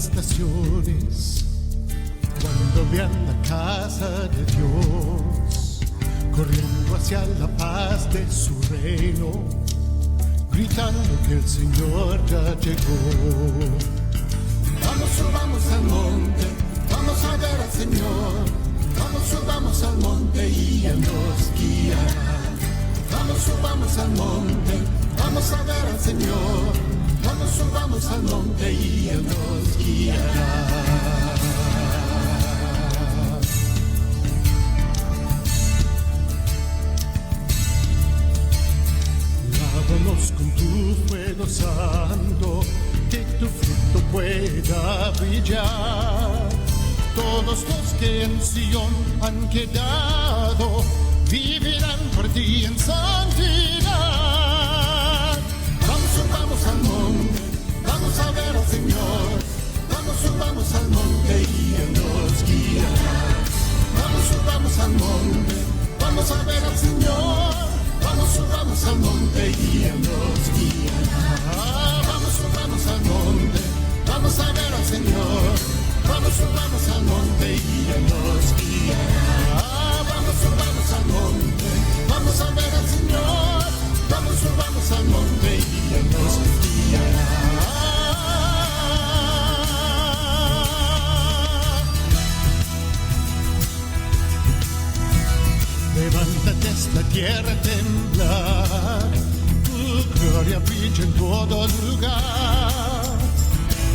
las naciones cuando vean la casa de Dios, corriendo hacia la paz de su reino, gritando que el Señor ya llegó. Vamos, subamos al monte, vamos a ver al Señor. Vamos, subamos al monte y Él nos guiará. Vamos, subamos al monte, vamos a ver al Señor. Vamos, subamos al monte y Él nos guiará. Lávanos con tu fuego santo, que tu fruto pueda brillar. Todos los que en Sion han quedado vivirán por ti en santidad. Vamos, subamos al monte, vamos a ver al Señor. Vamos, subamos al monte y Él nos guiará. Vamos, subamos al monte, vamos a ver al Señor. Vamos, subamos al monte y Él nos guiará. Vamos, subamos al monte, vamos a ver al Señor. Vamos, subamos al monte y Él nos guiará. Vamos, subamos al monte, vamos a ver al Señor. Vamos, subamos al monte y Él nos guiará. Levántate, es la tierra a temblar, tu gloria brilla en todo lugar.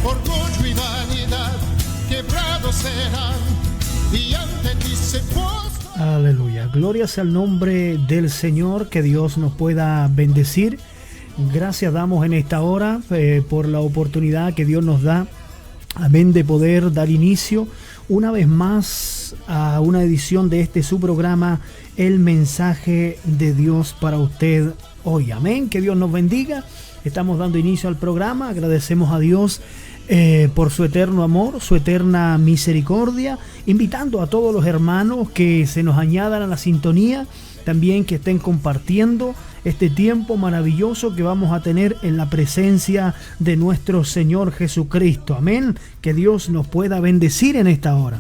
Orgullo y vanidad quebrados serán y ante ti se postrarán. Aleluya, gloria sea el nombre del Señor, que Dios nos pueda bendecir. Gracias damos en esta hora por la oportunidad que Dios nos da, amén, de poder dar inicio una vez más a una edición de este su programa, El Mensaje de Dios para usted hoy, amén. Que Dios nos bendiga. Estamos dando inicio al programa, agradecemos a Dios por su eterno amor, su eterna misericordia, invitando a todos los hermanos que se nos añadan a la sintonía, también que estén compartiendo este tiempo maravilloso que vamos a tener en la presencia de nuestro Señor Jesucristo. Amén. Que Dios nos pueda bendecir en esta hora.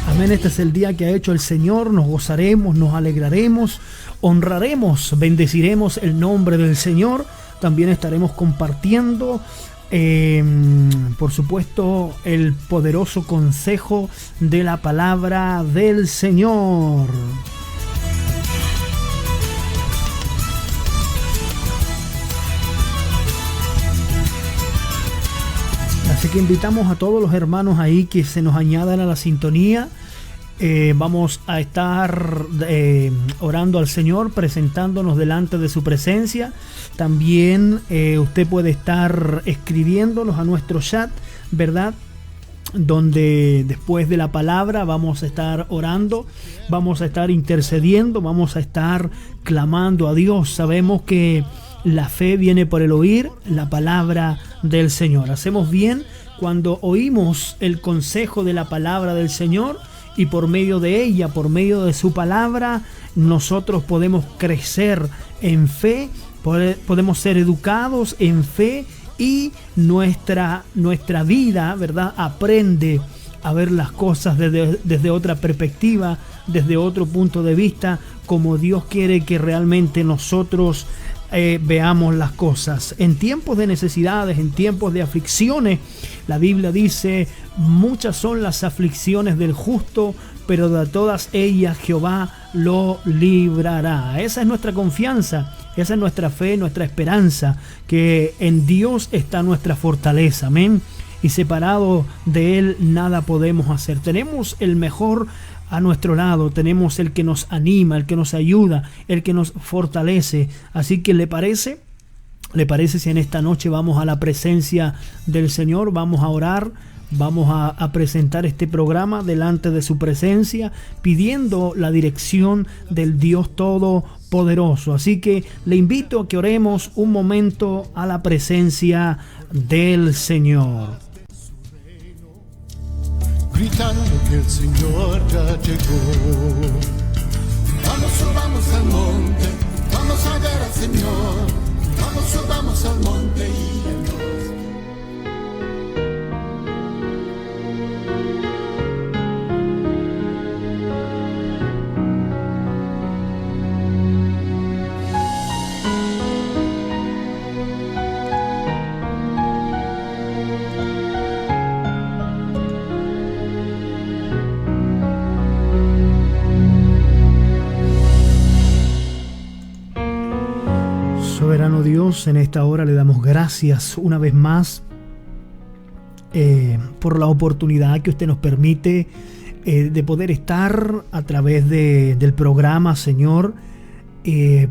Amén. Este es el día que ha hecho el Señor. Nos gozaremos, nos alegraremos, honraremos, bendeciremos el nombre del Señor. También estaremos compartiendo, por supuesto, el poderoso consejo de la palabra del Señor. Así que invitamos a todos los hermanos ahí que se nos añadan a la sintonía. Vamos a estar orando al Señor, presentándonos delante de su presencia. También usted puede estar escribiéndonos a nuestro chat, ¿verdad? Donde después de la palabra vamos a estar orando, vamos a estar intercediendo, vamos a estar clamando a Dios. Sabemos que la fe viene por el oír la palabra del Señor. Hacemos bien cuando oímos el consejo de la palabra del Señor, y por medio de ella, por medio de su palabra, nosotros podemos crecer en fe, podemos ser educados en fe, y nuestra vida, ¿verdad?, aprende a ver las cosas desde otra perspectiva, desde otro punto de vista, como Dios quiere que realmente nosotros veamos las cosas. En tiempos de necesidades, en tiempos de aflicciones, la Biblia dice: muchas son las aflicciones del justo, pero de todas ellas Jehová lo librará. Esa es nuestra confianza, esa es nuestra fe, nuestra esperanza, que en Dios está nuestra fortaleza, amén. Y separado de Él nada podemos hacer. Tenemos el mejor a nuestro lado, tenemos el que nos anima, el que nos ayuda, el que nos fortalece. Así que ¿le parece si en esta noche vamos a la presencia del Señor, vamos a orar, vamos a presentar este programa delante de su presencia, pidiendo la dirección del Dios Todopoderoso? Así que le invito a que oremos un momento a la presencia del Señor. Gritando que el Señor ya llegó. Vamos, subamos al monte, vamos a ver al Señor. Vamos, subamos al monte y a Dios. Soberano Dios, en esta hora le damos gracias una vez más por la oportunidad que usted nos permite de poder estar a través del programa, Señor,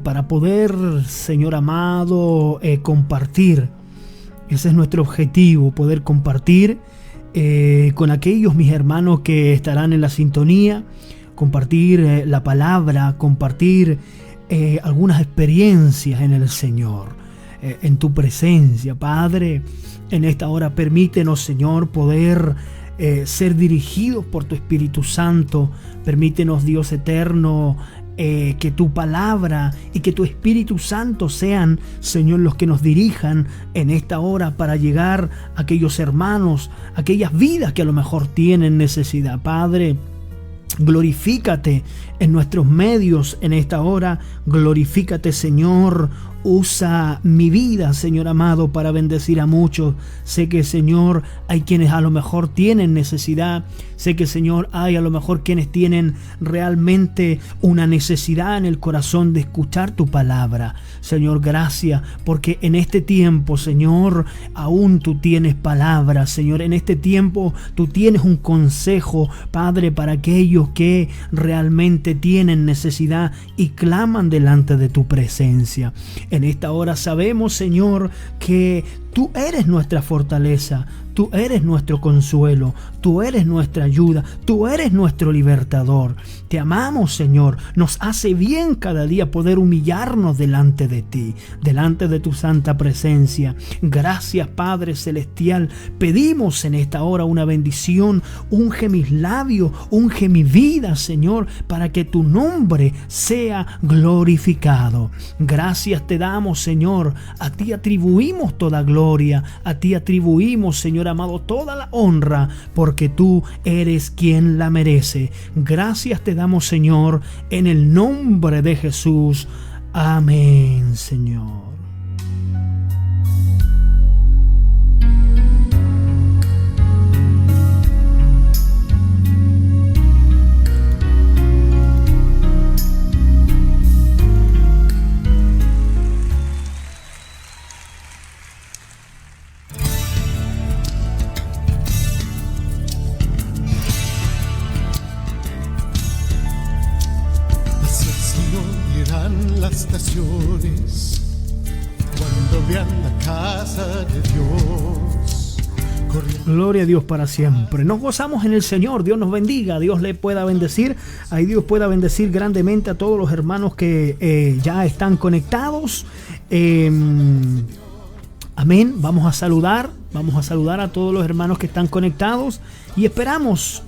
para poder, Señor amado, compartir. Ese es nuestro objetivo, poder compartir con aquellos mis hermanos que estarán en la sintonía, compartir la palabra, compartir algunas experiencias en el Señor, en tu presencia, Padre. En esta hora permítenos, Señor, poder ser dirigidos por tu Espíritu Santo. Permítenos, Dios eterno, que tu palabra y que tu Espíritu Santo sean, Señor, los que nos dirijan en esta hora para llegar a aquellos hermanos, a aquellas vidas que a lo mejor tienen necesidad. Padre, glorifícate en nuestros medios en esta hora. Glorifícate, Señor. Usa mi vida, Señor amado, para bendecir a muchos. Sé que, Señor, hay quienes a lo mejor tienen necesidad. Sé que, Señor, hay a lo mejor quienes tienen realmente una necesidad en el corazón de escuchar tu palabra. Señor, gracias, porque en este tiempo, Señor, aún tú tienes palabras. Señor, en este tiempo tú tienes un consejo, Padre, para aquellos que realmente tienen necesidad y claman delante de tu presencia. En esta hora sabemos, Señor, que tú eres nuestra fortaleza, tú eres nuestro consuelo, tú eres nuestra ayuda, tú eres nuestro libertador. Te amamos, Señor. Nos hace bien cada día poder humillarnos delante de ti, delante de tu santa presencia. Gracias, Padre Celestial. Pedimos en esta hora una bendición. Unge mis labios, unge mi vida, Señor, para que tu nombre sea glorificado. Gracias te damos, Señor. A ti atribuimos toda gloria, a ti atribuimos, Señor amado, toda la honra, porque tú eres quien la merece. Gracias te damos, Señor, en el nombre de Jesús. Amén, Señor. Las estaciones cuando vean la casa de Dios. Gloria a Dios para siempre. Nos gozamos en el Señor. Dios nos bendiga. Dios le pueda bendecir. Ahí Dios pueda bendecir grandemente a todos los hermanos que ya están conectados. Amén. Vamos a saludar a todos los hermanos que están conectados y esperamos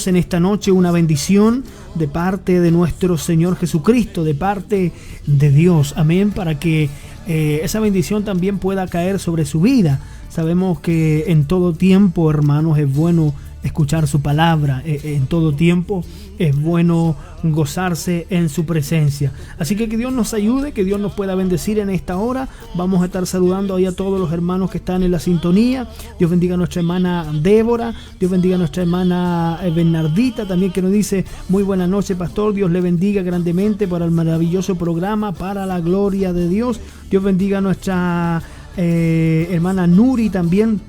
en esta noche una bendición de parte de nuestro Señor Jesucristo, de parte de Dios. Amén. Para que esa bendición también pueda caer sobre su vida. Sabemos que en todo tiempo, hermanos, es bueno escuchar su palabra. En todo tiempo es bueno gozarse en su presencia. Así que Dios nos ayude, que Dios nos pueda bendecir en esta hora. Vamos a estar saludando ahí a todos los hermanos que están en la sintonía. Dios bendiga a nuestra hermana Débora. Dios bendiga a nuestra hermana Bernardita también, que nos dice: muy buena noche, pastor. Dios le bendiga grandemente por el maravilloso programa, para la gloria de Dios. Dios bendiga a nuestra hermana Nuri también.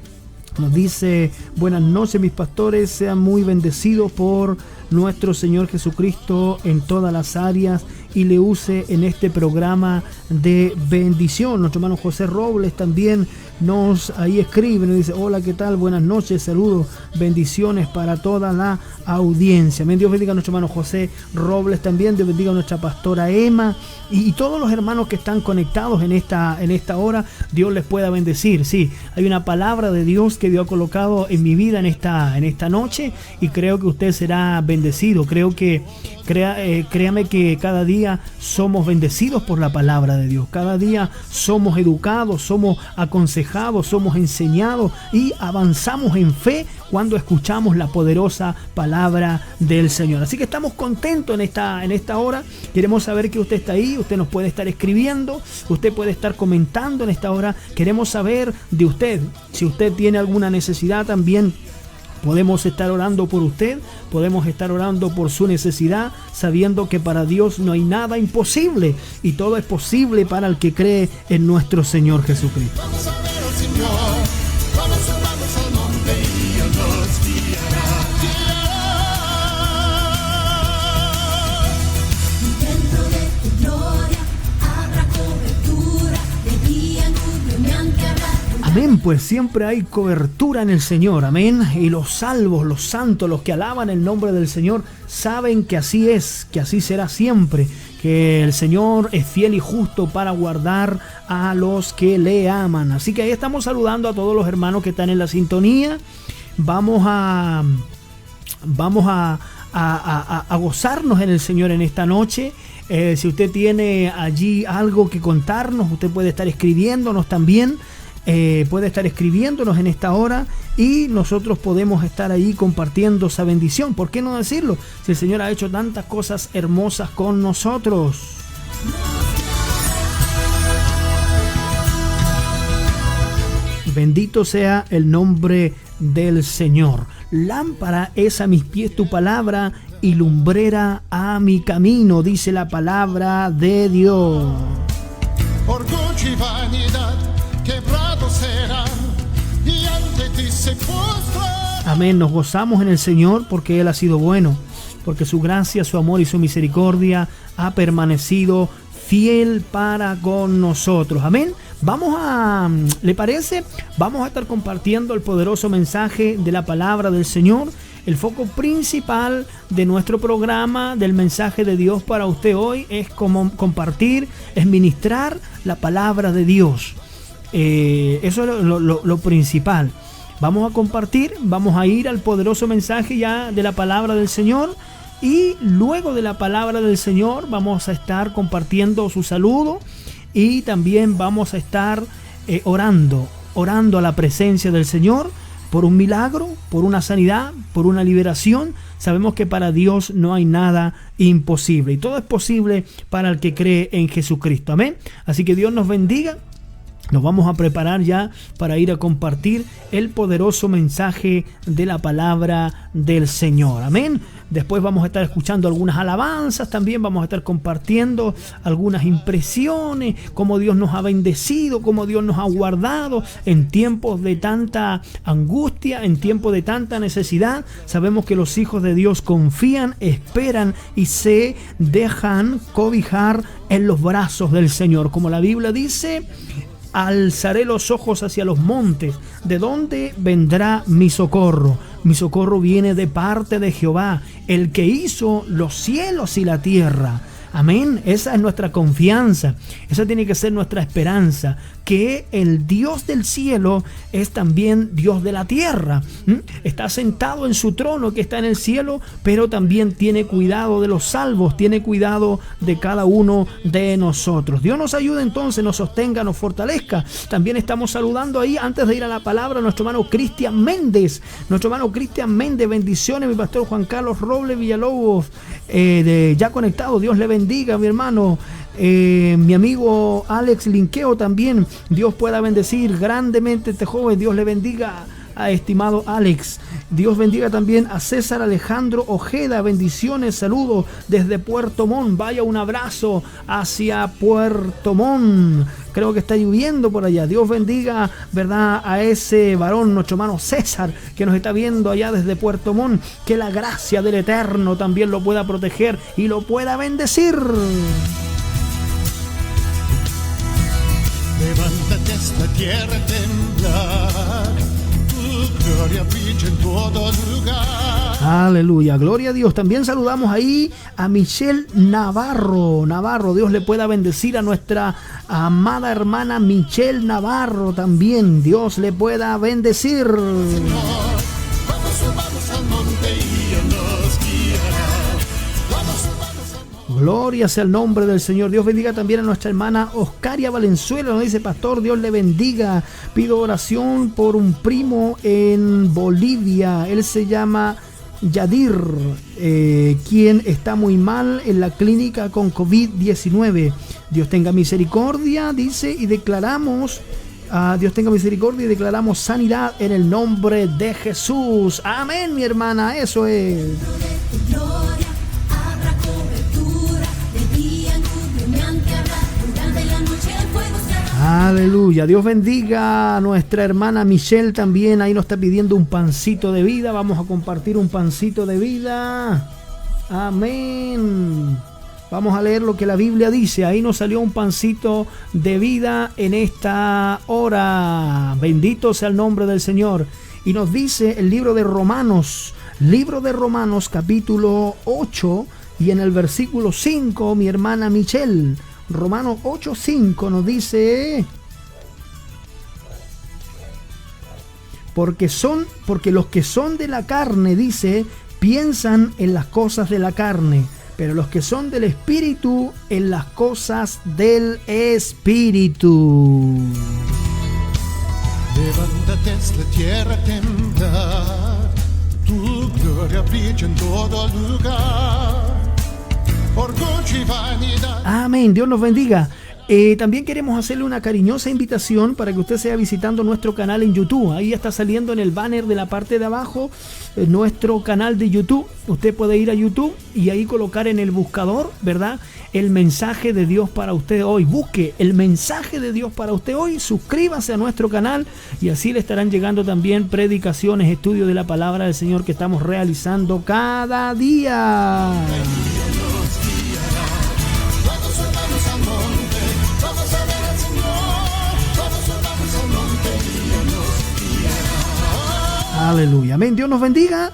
Nos dice: buenas noches, mis pastores, sean muy bendecidos por nuestro Señor Jesucristo en todas las áreas y le use en este programa de bendición. Nuestro hermano José Robles también nos ahí escribe, nos dice: hola, ¿qué tal? Buenas noches, saludos, bendiciones para toda la audiencia. Amén. Dios bendiga a nuestro hermano José Robles también. Dios bendiga a nuestra pastora Emma y todos los hermanos que están conectados en esta hora. Dios les pueda bendecir. Sí, hay una palabra de Dios que Dios ha colocado en mi vida en esta noche, y creo que usted será bendecido. Creo que Créame que cada día somos bendecidos por la palabra de Dios. Cada día somos educados, somos aconsejados, somos enseñados y avanzamos en fe cuando escuchamos la poderosa palabra del Señor. Así que estamos contentos en esta hora. Queremos saber que usted está ahí, usted nos puede estar escribiendo, usted puede estar comentando en esta hora. Queremos saber de usted. Si usted tiene alguna necesidad también, podemos estar orando por usted, podemos estar orando por su necesidad, sabiendo que para Dios no hay nada imposible y todo es posible para el que cree en nuestro Señor Jesucristo. Vamos a ver al Señor, vamos al monte y Él nos guiará. Dentro de tu gloria habrá cobertura, de día nublemente habrá. Amén, pues siempre hay cobertura en el Señor, amén. Y los salvos, los santos, los que alaban el nombre del Señor, saben que así es, que así será siempre, que el Señor es fiel y justo para guardar a los que le aman. Así que ahí estamos saludando a todos los hermanos que están en la sintonía. Vamos a gozarnos en el Señor en esta noche. Si usted tiene allí algo que contarnos, usted puede estar escribiéndonos también. Puede estar escribiéndonos en esta hora y nosotros podemos estar ahí compartiendo esa bendición. ¿Por qué no decirlo? Si el Señor ha hecho tantas cosas hermosas con nosotros. Bendito sea el nombre del Señor. Lámpara es a mis pies tu palabra y lumbrera a mi camino, dice la palabra de Dios. Orgullo y vanidad quebrado serán y ante ti se postran. Amén, nos gozamos en el Señor porque Él ha sido bueno, porque su gracia, su amor y su misericordia ha permanecido fiel para con nosotros. Amén. ¿Le parece? Vamos a estar compartiendo el poderoso mensaje de la palabra del Señor. El foco principal de nuestro programa, del mensaje de Dios para usted hoy, es como compartir, es ministrar la palabra de Dios. Eso es lo principal. Vamos a compartir, vamos a ir al poderoso mensaje ya de la palabra del Señor, y luego de la palabra del Señor vamos a estar compartiendo su saludo y también vamos a estar orando a la presencia del Señor por un milagro, por una sanidad, por una liberación. Sabemos que para Dios no hay nada imposible y todo es posible para el que cree en Jesucristo. Amén. Así que Dios nos bendiga. Nos vamos a preparar ya para ir a compartir el poderoso mensaje de la palabra del Señor. Amén. Después vamos a estar escuchando algunas alabanzas, también vamos a estar compartiendo algunas impresiones, cómo Dios nos ha bendecido, cómo Dios nos ha guardado en tiempos de tanta angustia, en tiempos de tanta necesidad. Sabemos que los hijos de Dios confían, esperan y se dejan cobijar en los brazos del Señor. Como la Biblia dice: alzaré los ojos hacia los montes, ¿de dónde vendrá mi socorro? Mi socorro viene de parte de Jehová, el que hizo los cielos y la tierra. Amén. Esa es nuestra confianza. Esa tiene que ser nuestra esperanza. Que el Dios del cielo es también Dios de la tierra. Está sentado en su trono que está en el cielo, pero también tiene cuidado de los salvos, tiene cuidado de cada uno de nosotros. Dios nos ayude entonces, nos sostenga, nos fortalezca. También estamos saludando ahí, antes de ir a la palabra, a nuestro hermano Cristian Méndez. Nuestro hermano Cristian Méndez, bendiciones, mi pastor Juan Carlos Robles Villalobos, ya conectado. Dios le bendiga, mi hermano. Mi amigo Alex Linqueo también, Dios pueda bendecir grandemente a este joven. Dios le bendiga a estimado Alex. Dios bendiga también a César Alejandro Ojeda, bendiciones, saludos desde Puerto Montt. Vaya un abrazo hacia Puerto Montt, creo que está lloviendo por allá. Dios bendiga, ¿verdad?, a ese varón, nuestro hermano César, que nos está viendo allá desde Puerto Montt. Que la gracia del Eterno también lo pueda proteger y lo pueda bendecir. Levántate esta tierra a temblar, tu gloria brilla en todo lugar. Aleluya, gloria a Dios. También saludamos ahí a Michelle Navarro. Dios le pueda bendecir a nuestra amada hermana Michelle Navarro también. Dios le pueda bendecir. Vamos al monte y Él nos guiará. Vamos Gloria sea el nombre del Señor. Dios bendiga también a nuestra hermana Oscaria Valenzuela. Nos dice: pastor, Dios le bendiga. Pido oración por un primo en Bolivia. Él se llama Yadir, quien está muy mal en la clínica con COVID-19. Dios tenga misericordia, dice, y declaramos, Dios tenga misericordia y declaramos sanidad en el nombre de Jesús. Amén, mi hermana, eso es. Gloria, habrá cobertura, de día nube humeante habrá, durante la noche el fuego será. Aleluya. Dios bendiga a nuestra hermana Michelle también. Ahí nos está pidiendo un pancito de vida. Vamos a compartir un pancito de vida. Amén. Vamos a leer lo que la Biblia dice. Ahí nos salió un pancito de vida en esta hora. Bendito sea el nombre del Señor. Y nos dice el libro de Romanos capítulo 8 y en el versículo 5, mi hermana Michelle. Romanos 8:5 nos dice: porque los que son de la carne, dice, piensan en las cosas de la carne, pero los que son del Espíritu, en las cosas del Espíritu. Levántate, es la tierra temblar, tu gloria brilla en todo lugar, orgullo y vanidad. Amén, Dios nos bendiga. También queremos hacerle una cariñosa invitación para que usted sea visitando nuestro canal en YouTube. Ahí está saliendo en el banner de la parte de abajo nuestro canal de YouTube. Usted puede ir a YouTube y ahí colocar en el buscador, ¿verdad?, el mensaje de Dios para usted hoy. Busque el mensaje de Dios para usted hoy, suscríbase a nuestro canal y así le estarán llegando también predicaciones, estudios de la palabra del Señor que estamos realizando cada día. Aleluya, amén. Dios nos bendiga.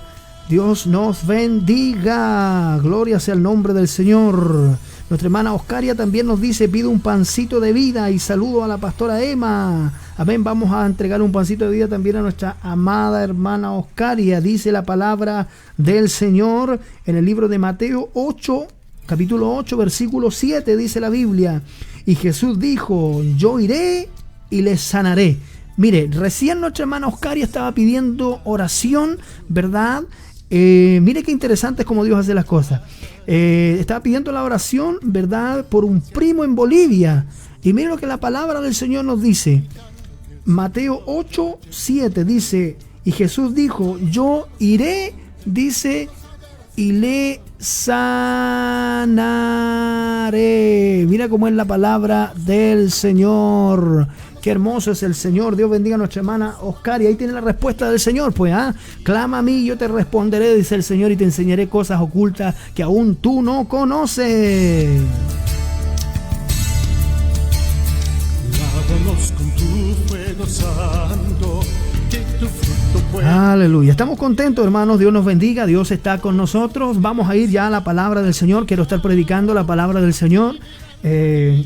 Dios nos bendiga. Gloria sea el nombre del Señor. Nuestra hermana Oscaria también nos dice: pido un pancito de vida y saludo a la pastora Emma. Amén. Vamos a entregar un pancito de vida también a nuestra amada hermana Oscaria. Dice la palabra del Señor en el libro de Mateo 8, capítulo 8, versículo 7, dice la Biblia: y Jesús dijo: yo iré y les sanaré. Mire, recién nuestra hermana Oscaria estaba pidiendo oración, ¿verdad? Mire qué interesante es como Dios hace las cosas. Estaba pidiendo la oración, ¿verdad?, por un primo en Bolivia. Y mire lo que la palabra del Señor nos dice. Mateo 8:7 dice: y Jesús dijo: yo iré, dice, y le sanaré. Mira cómo es la palabra del Señor. Qué hermoso es el Señor. Dios bendiga a nuestra hermana Oscar. Y ahí tiene la respuesta del Señor. Pues, clama a mí y yo te responderé, dice el Señor, y te enseñaré cosas ocultas que aún tú no conoces. Lávanos con tu fuego santo, que tu fruto pueda. Aleluya. Estamos contentos, hermanos. Dios nos bendiga. Dios está con nosotros. Vamos a ir ya a la palabra del Señor. Quiero estar predicando la palabra del Señor.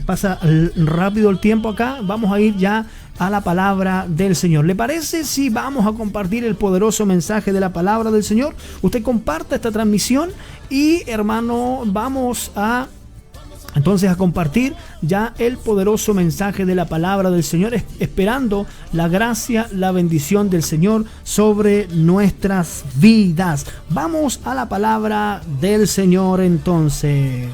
Pasa rápido el tiempo acá. Vamos a ir ya a la palabra del Señor. ¿Le parece si vamos a compartir el poderoso mensaje de la palabra del Señor? Usted comparta esta transmisión y, hermano, vamos a entonces a compartir ya el poderoso mensaje de la palabra del Señor, esperando la gracia, la bendición del Señor sobre nuestras vidas. Vamos a la palabra del Señor entonces.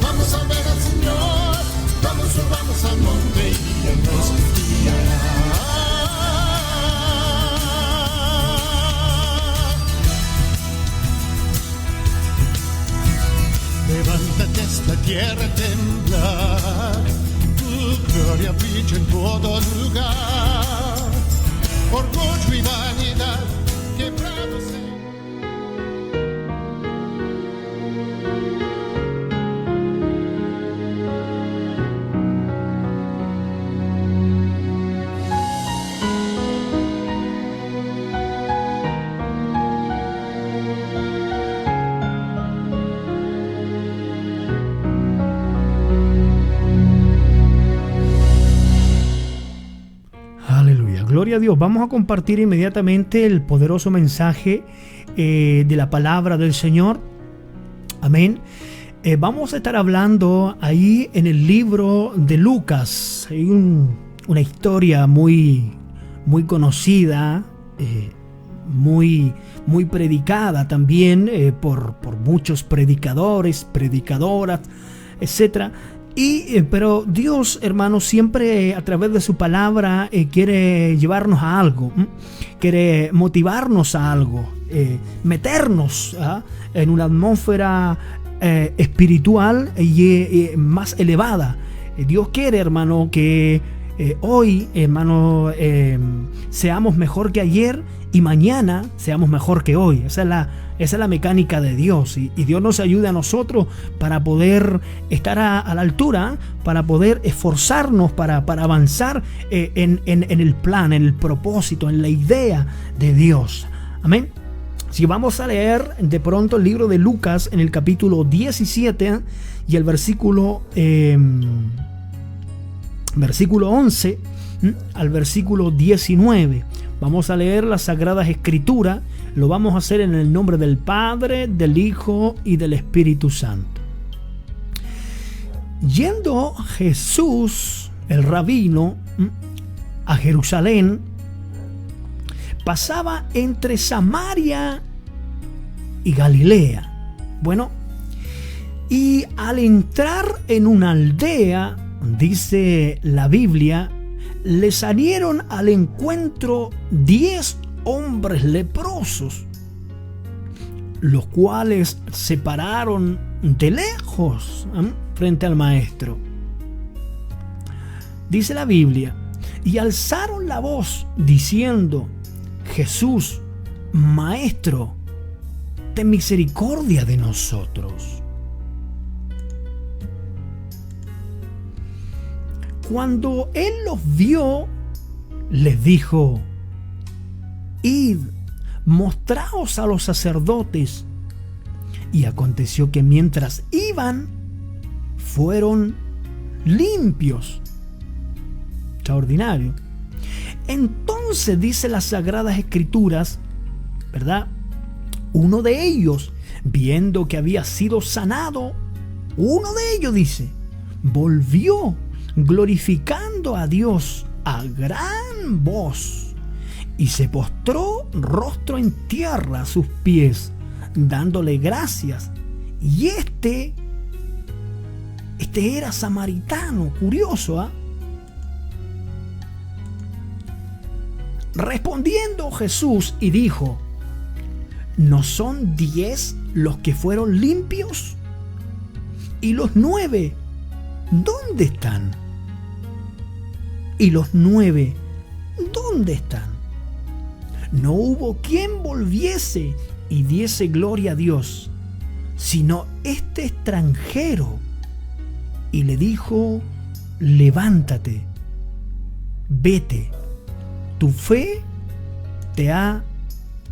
Vamos a ver al Señor, vamos al monte y Él nos guiará. Levántate, esta tierra temblar, tu gloria brilla en todo lugar, orgullo y vanidad quebrados en... Gloria a Dios. Vamos a compartir inmediatamente el poderoso mensaje de la palabra del Señor. Amén. Vamos a estar hablando ahí en el libro de Lucas. Hay una historia muy conocida, muy predicada también por muchos predicadores, predicadoras, etc. Pero Dios, hermanos, siempre a través de su palabra quiere llevarnos a algo, quiere motivarnos a algo, meternos en una atmósfera espiritual y más elevada. Dios quiere, hermano, que hoy, hermano, seamos mejor que ayer y mañana seamos mejor que hoy. Esa es la mecánica de Dios, y Dios nos ayuda a nosotros para poder estar a la altura, para poder esforzarnos para avanzar en el plan, en el propósito, en la idea de Dios. Amén. Si vamos a leer de pronto el libro de Lucas en el capítulo 17 y el versículo 11 al versículo 19. Vamos a leer las Sagradas Escrituras. Lo vamos a hacer en el nombre del Padre, del Hijo y del Espíritu Santo. Yendo Jesús, el rabino, a Jerusalén, pasaba entre Samaria y Galilea. Bueno, y al entrar en una aldea, dice la Biblia, le salieron al encuentro 10 hombres leprosos, los cuales se pararon de lejos frente al maestro. Dice la Biblia, y alzaron la voz diciendo: Jesús, Maestro, ten misericordia de nosotros. Cuando él los vio, les dijo: Id, mostraos a los sacerdotes. Y aconteció que mientras iban, fueron limpios. Extraordinario. Entonces dice las Sagradas Escrituras, ¿verdad? Uno de ellos, viendo que había sido sanado, uno de ellos dice, volvió glorificando a Dios a gran voz y se postró rostro en tierra a sus pies, dándole gracias. Y este era samaritano. Curioso, Respondiendo Jesús y dijo: ¿no son 10 los que fueron limpios? ¿Y los 9 dónde están? ¿Y los 9 dónde están? No hubo quien volviese y diese gloria a Dios, sino este extranjero. Y le dijo: levántate, vete, tu fe te ha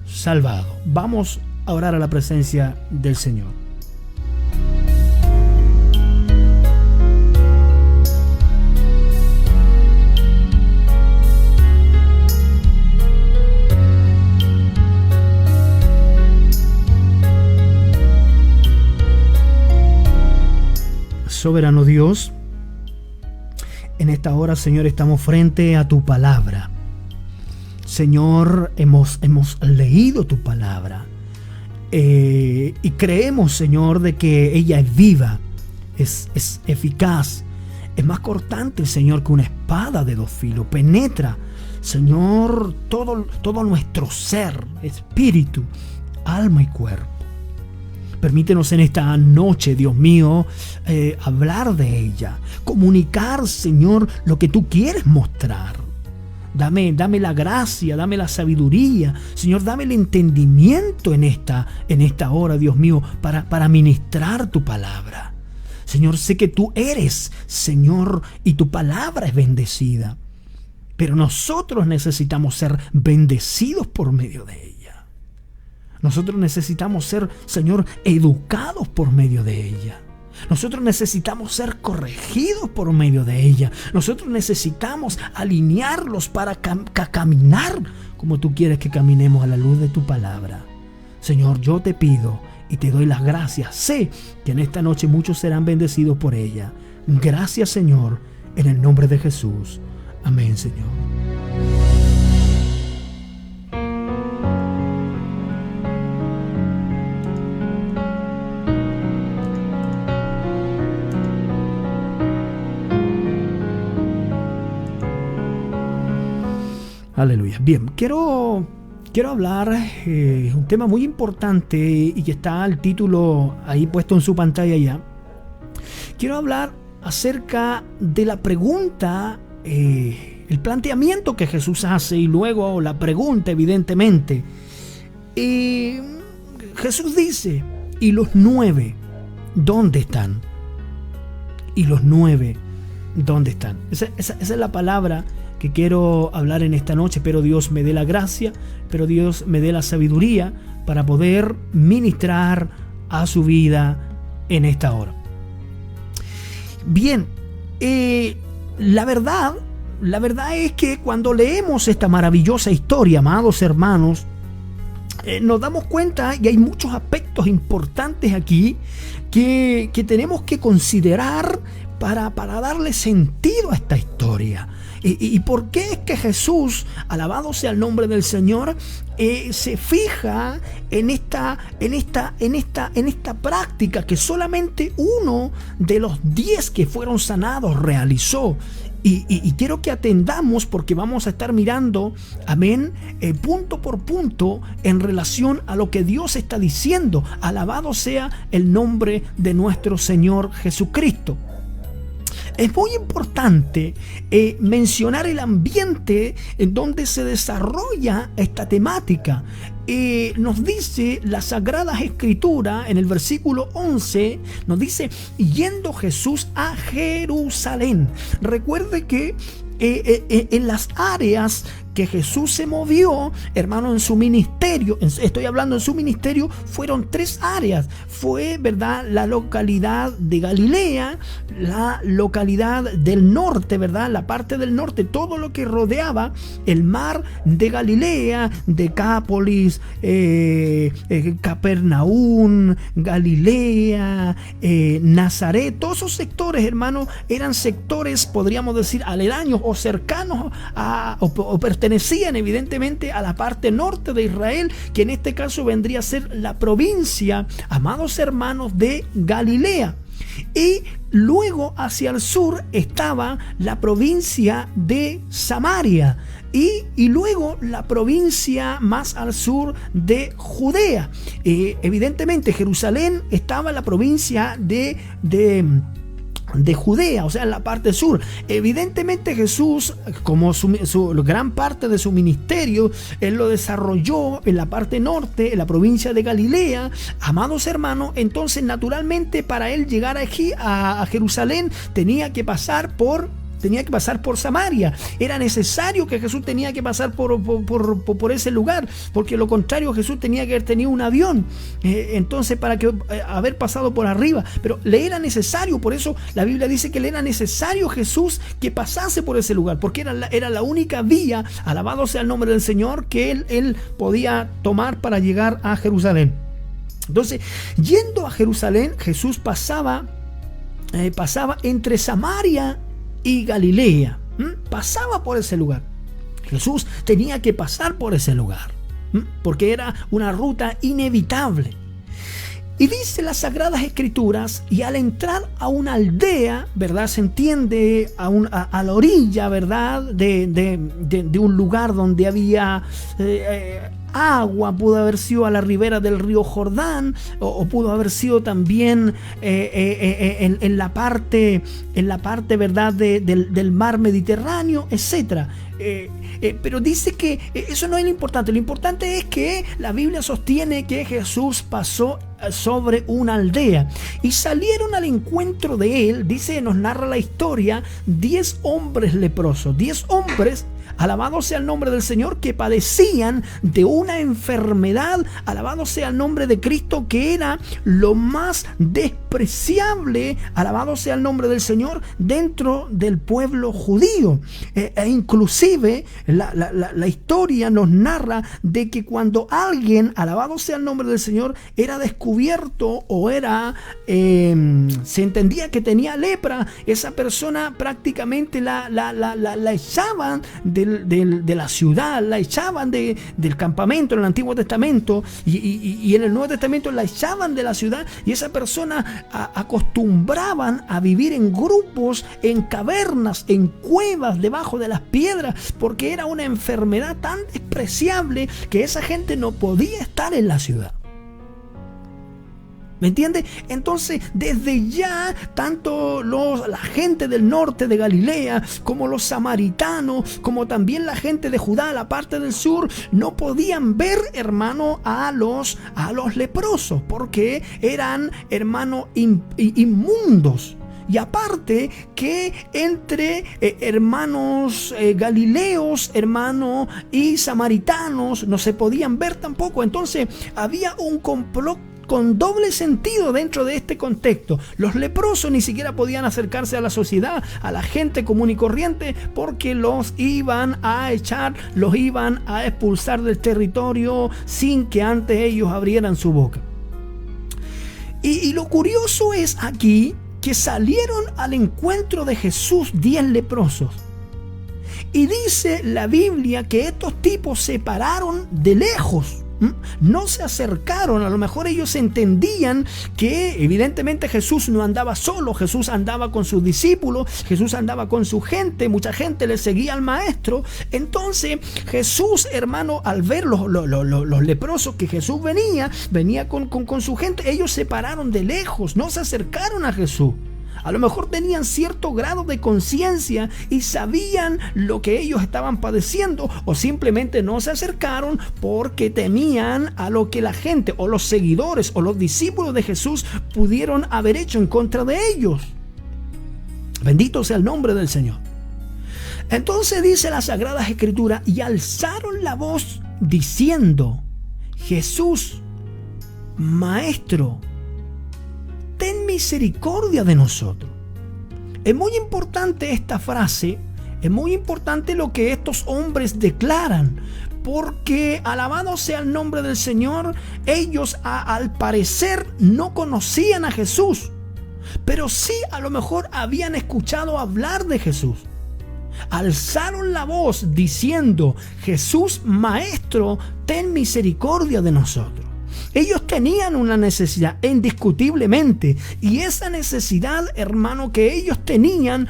salvado. Vamos a orar a la presencia del Señor. Soberano Dios, en esta hora, Señor, estamos frente a tu palabra. Señor, hemos leído tu palabra y creemos, Señor, de que ella es viva, es eficaz, es más cortante, Señor, que una espada de 2 filos. Penetra, Señor, todo nuestro ser, espíritu, alma y cuerpo. Permítenos en esta noche, Dios mío, hablar de ella, comunicar, Señor, lo que tú quieres mostrar. Dame la gracia, dame la sabiduría, Señor, dame el entendimiento en esta hora, Dios mío, para ministrar tu palabra. Señor, sé que tú eres, Señor, y tu palabra es bendecida, pero nosotros necesitamos ser bendecidos por medio de ella. Nosotros necesitamos ser, Señor, educados por medio de ella. Nosotros necesitamos ser corregidos por medio de ella. Nosotros necesitamos alinearlos para caminar como tú quieres que caminemos a la luz de tu palabra. Señor, yo te pido y te doy las gracias. Sé que en esta noche muchos serán bendecidos por ella. Gracias, Señor, en el nombre de Jesús. Amén, Señor. Aleluya. Bien, quiero hablar un tema muy importante y que está el título ahí puesto en su pantalla ya. Quiero hablar acerca de la pregunta, el planteamiento que Jesús hace y luego la pregunta, evidentemente. Jesús dice, ¿y los 9 dónde están? ¿Y los 9 dónde están? Esa es la palabra que quiero hablar en esta noche. Pero Dios me dé la gracia, pero Dios me dé la sabiduría para poder ministrar a su vida en esta hora. Bien, la verdad es que cuando leemos esta maravillosa historia, amados hermanos, nos damos cuenta, y hay muchos aspectos importantes aquí que tenemos que considerar para darle sentido a esta historia. ¿Y por qué es que Jesús, alabado sea el nombre del Señor, se fija en esta práctica que solamente uno de los 10 que fueron sanados realizó? Y quiero que atendamos, porque vamos a estar mirando, amén, punto por punto en relación a lo que Dios está diciendo. Alabado sea el nombre de nuestro Señor Jesucristo. Es muy importante mencionar el ambiente en donde se desarrolla esta temática. Nos dice la Sagrada Escritura en el versículo 11, nos dice, yendo Jesús a Jerusalén. Recuerde que en las áreas que Jesús se movió, hermano, en su ministerio, estoy hablando en su ministerio, fueron 3 áreas. Fue, ¿verdad?, la localidad de Galilea, la localidad del norte, ¿verdad?, la parte del norte, todo lo que rodeaba el mar de Galilea, Decápolis, Capernaum, Galilea, Nazaret. Todos esos sectores, hermano, eran sectores, podríamos decir, aledaños o cercanos o pertenecían evidentemente a la parte norte de Israel, que en este caso vendría a ser la provincia, amados hermanos, de Galilea. Y luego hacia el sur estaba la provincia de Samaria y luego la provincia más al sur de Judea. Evidentemente Jerusalén estaba en la provincia de Judea, o sea, en la parte sur. Evidentemente Jesús, como gran parte de su ministerio, él lo desarrolló en la parte norte, en la provincia de Galilea, amados hermanos. Entonces, naturalmente, para él llegar aquí a Jerusalén, tenía que pasar por Samaria. Era necesario que Jesús tenía que pasar por ese lugar, porque lo contrario Jesús tenía que haber tenido un avión, entonces para que haber pasado por arriba, pero le era necesario. Por eso la Biblia dice que le era necesario Jesús que pasase por ese lugar, porque era la única vía, alabado sea el nombre del Señor, que él podía tomar para llegar a Jerusalén. Entonces, yendo a Jerusalén, Jesús pasaba entre Samaria y Galilea. Pasaba por ese lugar. Jesús tenía que pasar por ese lugar, porque era una ruta inevitable. Y dice las Sagradas Escrituras, y al entrar a una aldea, ¿verdad?, se entiende a la orilla, ¿verdad?, de un lugar donde había agua. Pudo haber sido a la ribera del río Jordán, o pudo haber sido también en la parte, ¿verdad?, del mar Mediterráneo, etcétera. Pero dice que eso no es lo importante. Lo importante es que la Biblia sostiene que Jesús pasó sobre una aldea y salieron al encuentro de él. Dice, nos narra la historia, 10 hombres leprosos, 10 hombres alabado sea el nombre del Señor, que padecían de una enfermedad, alabado sea el nombre de Cristo, que era lo más despreciable, alabado sea el nombre del Señor, dentro del pueblo judío. E inclusive la historia nos narra de que cuando alguien, alabado sea el nombre del Señor, era descubierto o era se entendía que tenía lepra, esa persona prácticamente la echaban de la ciudad, la echaban del campamento en el Antiguo Testamento, y en el Nuevo Testamento la echaban de la ciudad, y esa persona acostumbraban a vivir en grupos, en cavernas, en cuevas, debajo de las piedras, porque era una enfermedad tan despreciable que esa gente no podía estar en la ciudad. ¿Me entiende? Entonces, desde ya, tanto la gente del norte de Galilea, como los samaritanos, como también la gente de Judá, la parte del sur, no podían ver, hermano, a los leprosos, porque eran, hermano, inmundos. Y aparte que entre hermanos galileos, hermano, y samaritanos no se podían ver tampoco. Entonces había un complot con doble sentido dentro de este contexto. Los leprosos ni siquiera podían acercarse a la sociedad, a la gente común y corriente, porque los iban a echar, los iban a expulsar del territorio sin que antes ellos abrieran su boca. Y lo curioso es aquí que salieron al encuentro de Jesús 10 leprosos. Y dice la Biblia que estos tipos se pararon de lejos. No se acercaron. A lo mejor ellos entendían que evidentemente Jesús no andaba solo, Jesús andaba con sus discípulos, Jesús andaba con su gente, mucha gente le seguía al maestro. Entonces Jesús, hermano, al ver los leprosos que Jesús venía con su gente, ellos se pararon de lejos, no se acercaron a Jesús. A lo mejor tenían cierto grado de conciencia y sabían lo que ellos estaban padeciendo, o simplemente no se acercaron porque temían a lo que la gente o los seguidores o los discípulos de Jesús pudieron haber hecho en contra de ellos. Bendito sea el nombre del Señor. Entonces dice la Sagrada Escritura: y alzaron la voz diciendo: Jesús, Maestro, ten misericordia de nosotros. Es muy importante esta frase, es muy importante lo que estos hombres declaran, porque alabado sea el nombre del Señor, ellos al parecer no conocían a Jesús, pero sí a lo mejor habían escuchado hablar de Jesús. Alzaron la voz diciendo: Jesús, Maestro, ten misericordia de nosotros. Ellos tenían una necesidad, indiscutiblemente, y esa necesidad, hermano, que ellos tenían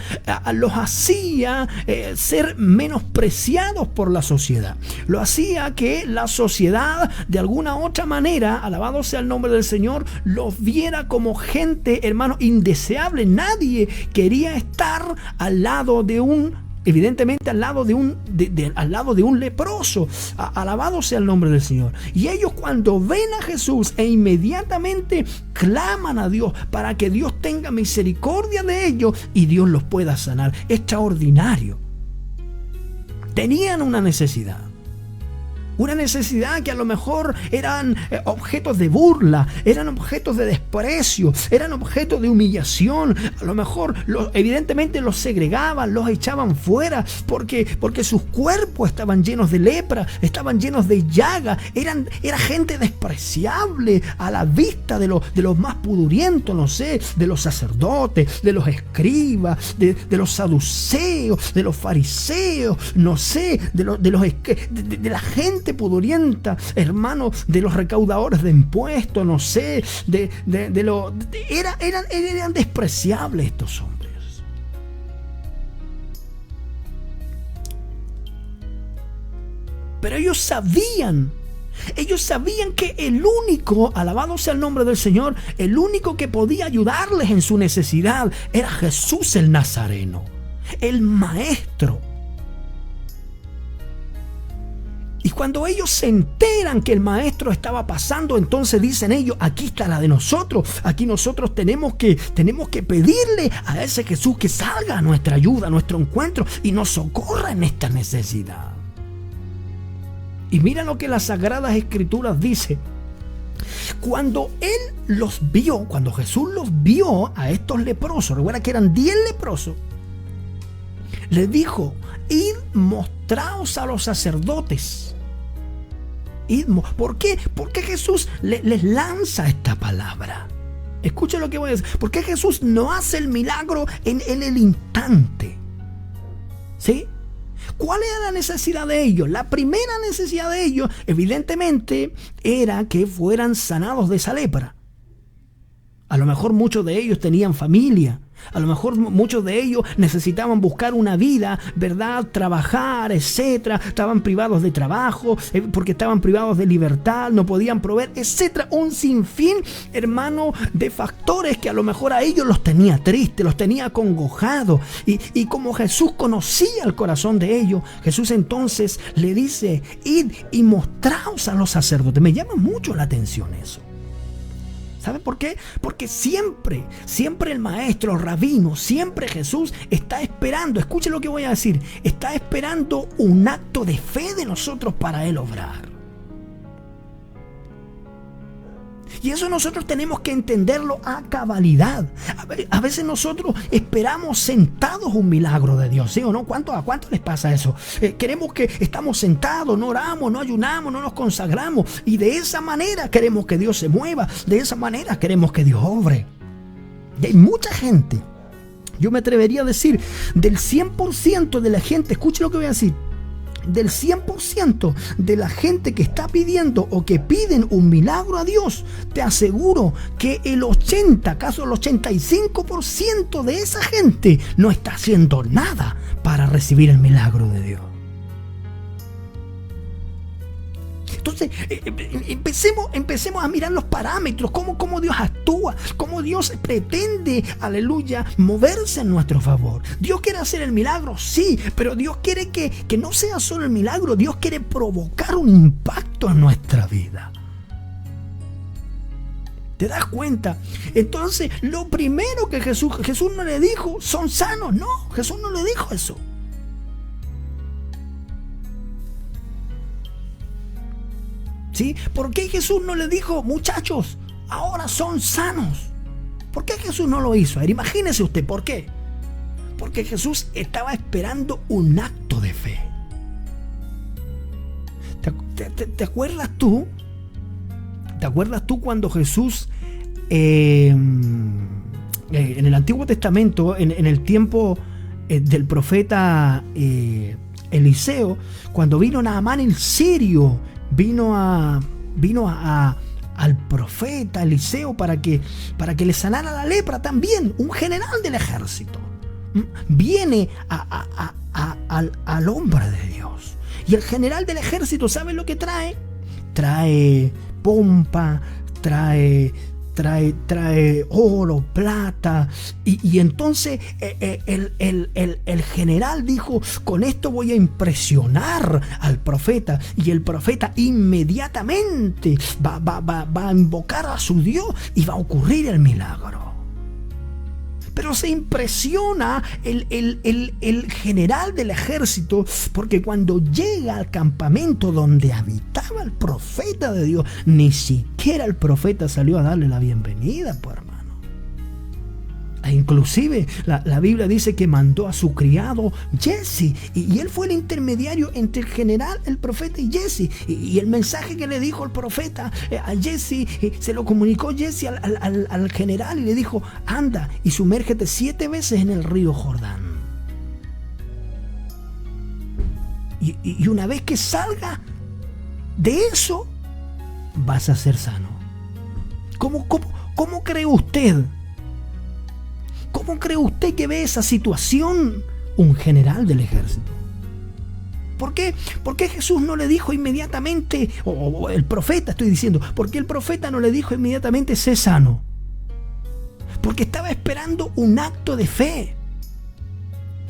los hacía ser menospreciados por la sociedad. Lo hacía que la sociedad, de alguna u otra manera, alabado sea el nombre del Señor, los viera como gente, hermano, indeseable. Nadie quería estar al lado de un evidentemente al lado de un leproso. Alabado sea el nombre del Señor. Y ellos, cuando ven a Jesús, inmediatamente claman a Dios para que Dios tenga misericordia de ellos y Dios los pueda sanar. Extraordinario. Tenían una necesidad que a lo mejor eran objetos de burla, eran objetos de desprecio, eran objetos de humillación. A lo mejor evidentemente los segregaban, los echaban fuera porque sus cuerpos estaban llenos de lepra, estaban llenos de llaga. Era gente despreciable a la vista de los más pudrientos, no sé, de los sacerdotes, de los escribas, de los saduceos, de los fariseos, no sé, de la gente pudorienta, hermano, de los recaudadores de impuestos, no sé, eran despreciables estos hombres. Pero ellos sabían que el único, alabado sea el nombre del Señor, el único que podía ayudarles en su necesidad era Jesús el Nazareno, el Maestro. Y cuando ellos se enteran que el maestro estaba pasando, entonces dicen ellos, aquí está la de nosotros. Aquí nosotros tenemos que pedirle a ese Jesús que salga a nuestra ayuda, a nuestro encuentro y nos socorra en esta necesidad. Y mira lo que las Sagradas Escrituras dice. Cuando él los vio, cuando Jesús los vio a estos leprosos, recuerda que eran 10 leprosos, les dijo, id, mostraos a los sacerdotes. ¿Por qué? Porque Jesús les lanza esta palabra. Escucha lo que voy a decir. Porque Jesús no hace el milagro en el instante. ¿Sí? ¿Cuál era la necesidad de ellos? La primera necesidad de ellos, evidentemente, era que fueran sanados de esa lepra. A lo mejor muchos de ellos tenían familia. A lo mejor muchos de ellos necesitaban buscar una vida, ¿verdad? Trabajar, etcétera. Estaban privados de trabajo, porque estaban privados de libertad, no podían proveer, etcétera. Un sinfín, hermano, de factores que a lo mejor a ellos los tenía tristes, los tenía acongojados. Y como Jesús conocía el corazón de ellos, Jesús entonces le dice, id y mostraos a los sacerdotes. Me llama mucho la atención eso. ¿Sabe por qué? Porque siempre el maestro, el rabino, siempre Jesús está esperando, escuche lo que voy a decir, está esperando un acto de fe de nosotros para Él obrar. Y eso nosotros tenemos que entenderlo a cabalidad. A veces nosotros esperamos sentados un milagro de Dios, ¿sí o no? ¿A cuánto les pasa eso? Queremos que estamos sentados, no oramos, no ayunamos, no nos consagramos. Y de esa manera queremos que Dios se mueva. De esa manera queremos que Dios obre. Y hay mucha gente, yo me atrevería a decir, del 100% de la gente, escuche lo que voy a decir, del 100% de la gente que está pidiendo o que piden un milagro a Dios, te aseguro que el 80, caso el 85% de esa gente no está haciendo nada para recibir el milagro de Dios. Entonces, empecemos a mirar los parámetros, cómo Dios actúa, cómo Dios pretende, aleluya, moverse en nuestro favor. Dios quiere hacer el milagro, sí, pero Dios quiere que no sea solo el milagro, Dios quiere provocar un impacto en nuestra vida. ¿Te das cuenta? Entonces, lo primero que Jesús no le dijo, son sanos. No, Jesús no le dijo eso. ¿Sí? ¿Por qué Jesús no le dijo, muchachos, ahora son sanos? ¿Por qué Jesús no lo hizo? A ver, imagínese usted, ¿por qué? Porque Jesús estaba esperando un acto de fe. ¿Te acuerdas tú? ¿Te acuerdas tú cuando Jesús en el Antiguo Testamento, en el tiempo del profeta Eliseo, cuando vino Naamán el sirio, vino al profeta Eliseo para que le sanara la lepra también, un general del ejército. Viene al hombre de Dios. Y el general del ejército, ¿sabe lo que trae? Trae pompa, trae oro, plata, y entonces el general dijo, con esto voy a impresionar al profeta, y el profeta inmediatamente va a invocar a su Dios y va a ocurrir el milagro. Pero se impresiona el general del ejército, porque cuando llega al campamento donde habitaba el profeta de Dios, ni siquiera el profeta salió a darle la bienvenida, pues hermano. E inclusive la Biblia dice que mandó a su criado Jesse, y él fue el intermediario entre el general, el profeta y Jesse. Y el mensaje que le dijo el profeta a Jesse, se lo comunicó Jesse al general y le dijo, anda y sumérgete 7 veces en el río Jordán. Y una vez que salga de eso, vas a ser sano. ¿Cómo cree usted? ¿Cómo cree usted que ve esa situación un general del ejército? ¿Por qué? ¿Por qué Jesús no le dijo inmediatamente, o el profeta estoy diciendo, por qué el profeta no le dijo inmediatamente, sé sano? Porque estaba esperando un acto de fe.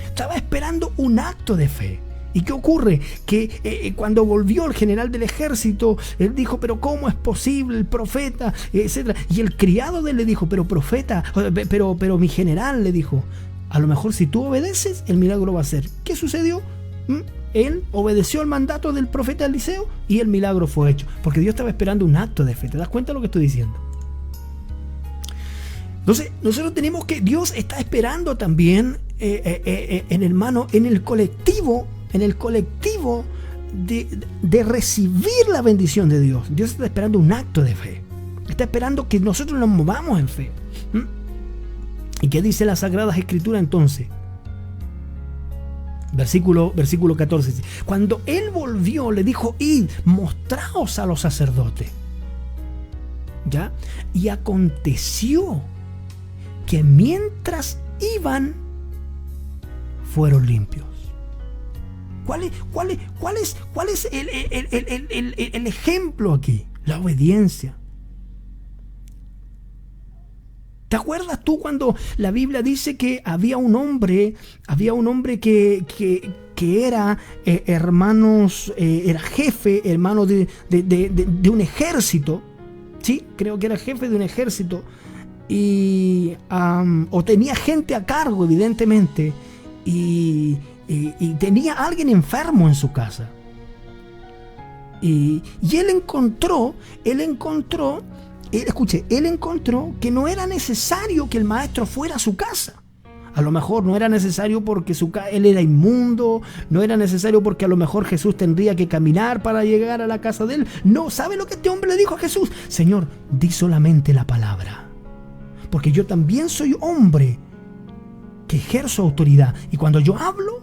Estaba esperando un acto de fe. ¿Y qué ocurre? Que cuando volvió el general del ejército, él dijo, pero ¿cómo es posible el profeta? Etcétera. Y el criado de él le dijo, pero profeta, pero mi general le dijo, a lo mejor si tú obedeces, el milagro va a ser. ¿Qué sucedió? Él obedeció el mandato del profeta Eliseo y el milagro fue hecho. Porque Dios estaba esperando un acto de fe. ¿Te das cuenta de lo que estoy diciendo? Entonces, nosotros tenemos que, Dios está esperando también, hermano, en el colectivo de recibir la bendición de Dios. Dios está esperando un acto de fe. Está esperando que nosotros nos movamos en fe. ¿Y qué dice las Sagradas Escrituras entonces? Versículo 14. Cuando él volvió, le dijo, id, mostraos a los sacerdotes. ¿Ya? Y aconteció que mientras iban, fueron limpios. ¿Cuál es el ejemplo aquí? La obediencia. ¿Te acuerdas tú cuando la Biblia dice que había un hombre que era hermanos, era jefe, hermano de un ejército? Sí, creo que era jefe de un ejército y o tenía gente a cargo, evidentemente, y tenía a alguien enfermo en su casa. Y él encontró que no era necesario que el maestro fuera a su casa. A lo mejor no era necesario porque él era inmundo, no era necesario porque a lo mejor Jesús tendría que caminar para llegar a la casa de él. No, ¿sabe lo que este hombre le dijo a Jesús? Señor, di solamente la palabra, porque yo también soy hombre que ejerzo autoridad, y cuando yo hablo,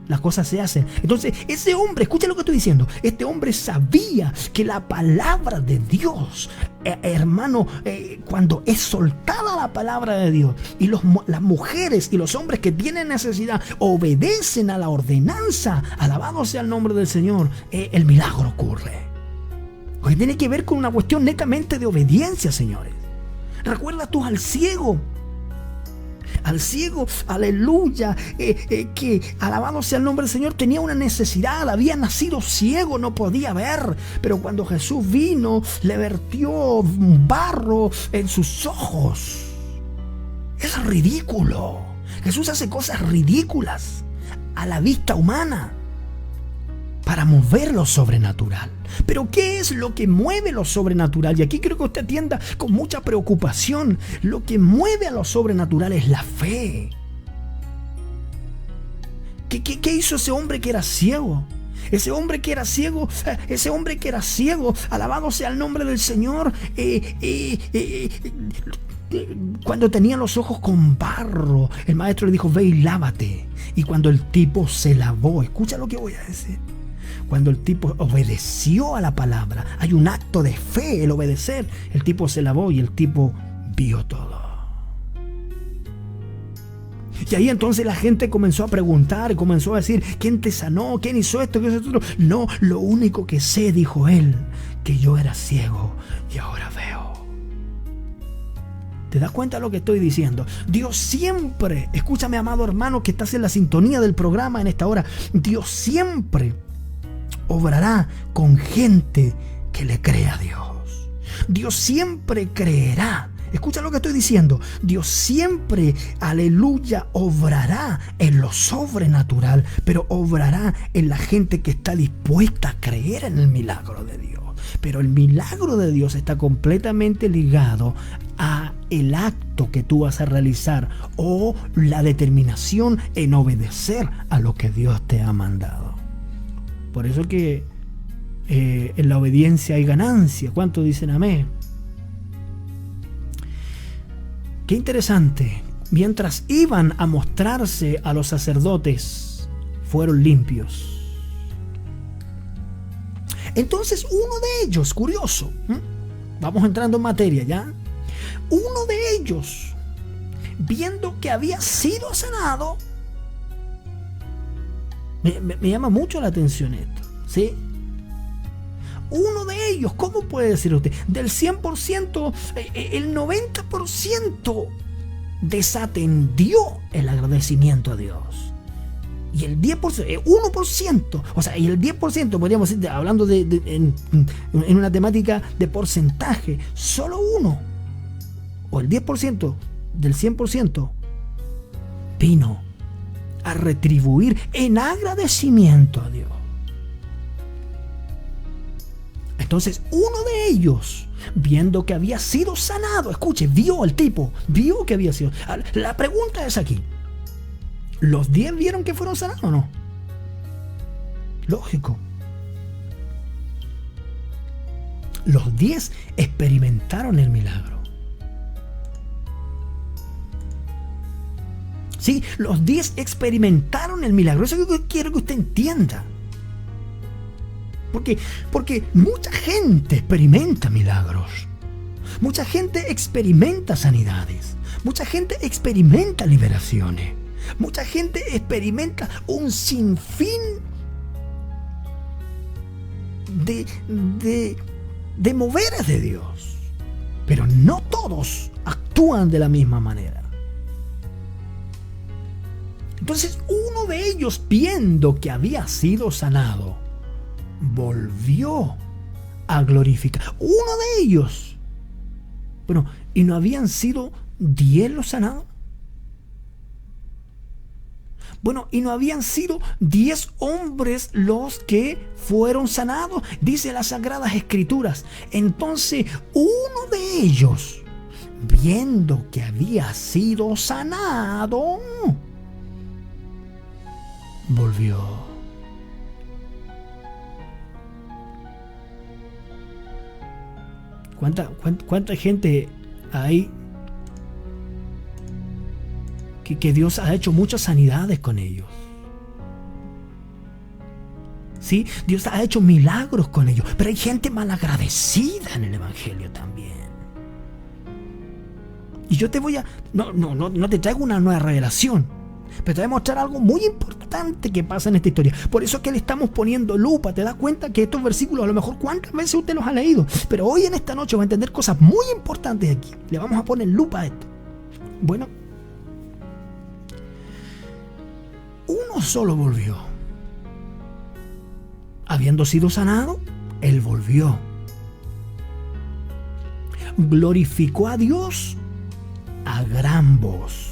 las cosas se hacen. Entonces, ese hombre, escucha lo que estoy diciendo, este hombre sabía que la palabra de Dios, hermano, cuando es soltada la palabra de Dios y las mujeres y los hombres que tienen necesidad obedecen a la ordenanza, alabado sea el nombre del Señor, el milagro ocurre. Porque tiene que ver con una cuestión netamente de obediencia, señores. Recuerda tú al ciego, aleluya, que alabado sea el nombre del Señor, tenía una necesidad, había nacido ciego, no podía ver, pero cuando Jesús vino, le vertió barro en sus ojos. Es ridículo. Jesús hace cosas ridículas a la vista humana para mover lo sobrenatural. Pero ¿qué es lo que mueve lo sobrenatural? Y aquí creo que usted atienda con mucha preocupación. Lo que mueve a lo sobrenatural es la fe. ¿Qué hizo ese hombre que era ciego? Ese hombre que era ciego, alabado sea el nombre del Señor, cuando tenía los ojos con barro, el maestro le dijo, ve y lávate. Y cuando el tipo se lavó, escucha lo que voy a decir, cuando el tipo obedeció a la palabra, hay un acto de fe, el obedecer, el tipo se lavó y el tipo vio todo. Y ahí entonces la gente comenzó a preguntar, comenzó a decir, ¿quién te sanó? ¿Quién hizo esto? ¿Qué hizo esto? No, lo único que sé, dijo él, que yo era ciego y ahora veo. ¿Te das cuenta de lo que estoy diciendo? Dios siempre, escúchame amado hermano que estás en la sintonía del programa en esta hora, Dios siempre obrará con gente que le crea a Dios. Dios siempre creerá. Escucha lo que estoy diciendo. Dios siempre, aleluya, obrará en lo sobrenatural, pero obrará en la gente que está dispuesta a creer en el milagro de Dios. Pero el milagro de Dios está completamente ligado a el acto que tú vas a realizar o la determinación en obedecer a lo que Dios te ha mandado. Por eso que en la obediencia hay ganancia. ¿Cuántos dicen amén? Qué interesante. Mientras iban a mostrarse a los sacerdotes, fueron limpios. Entonces uno de ellos, curioso, vamos entrando en materia ya, uno de ellos, viendo que había sido sanado, me llama mucho la atención esto, ¿sí? Uno de ellos, ¿cómo puede decir usted? Del 100%, el 90% desatendió el agradecimiento a Dios. Y el 10%, 1%, o sea, y el 10%, podríamos decir, hablando en una temática de porcentaje, solo uno, o el 10% del 100%, vino a retribuir en agradecimiento a Dios. Entonces, uno de ellos, viendo que había sido sanado, escuche, vio que había sido. La pregunta es aquí, ¿los 10 vieron que fueron sanados o no? Lógico. Los 10 experimentaron el milagro. Sí, los 10 experimentaron el milagro. Eso es lo que quiero que usted entienda. Porque mucha gente experimenta milagros. Mucha gente experimenta sanidades. Mucha gente experimenta liberaciones. Mucha gente experimenta un sinfín de moveres de Dios. Pero no todos actúan de la misma manera. Entonces uno de ellos, viendo que había sido sanado, volvió a glorificar. Uno de ellos. Bueno, ¿y no habían sido 10 los sanados? Bueno, ¿y no habían sido 10 hombres los que fueron sanados? Dice las Sagradas Escrituras. Entonces, uno de ellos, viendo que había sido sanado, volvió. ¿Cuánta gente hay que Dios ha hecho muchas sanidades con ellos? Sí, Dios ha hecho milagros con ellos, pero hay gente malagradecida en el Evangelio también. Y yo te voy a... No te traigo una nueva revelación, pero te voy a mostrar algo muy importante que pasa en esta historia. Por eso es que le estamos poniendo lupa. Te das cuenta que estos versículos, a lo mejor cuántas veces usted los ha leído, pero hoy en esta noche va a entender cosas muy importantes aquí. Le vamos a poner lupa a esto. Bueno, uno solo volvió. Habiendo sido sanado, él volvió. Glorificó a Dios a gran voz.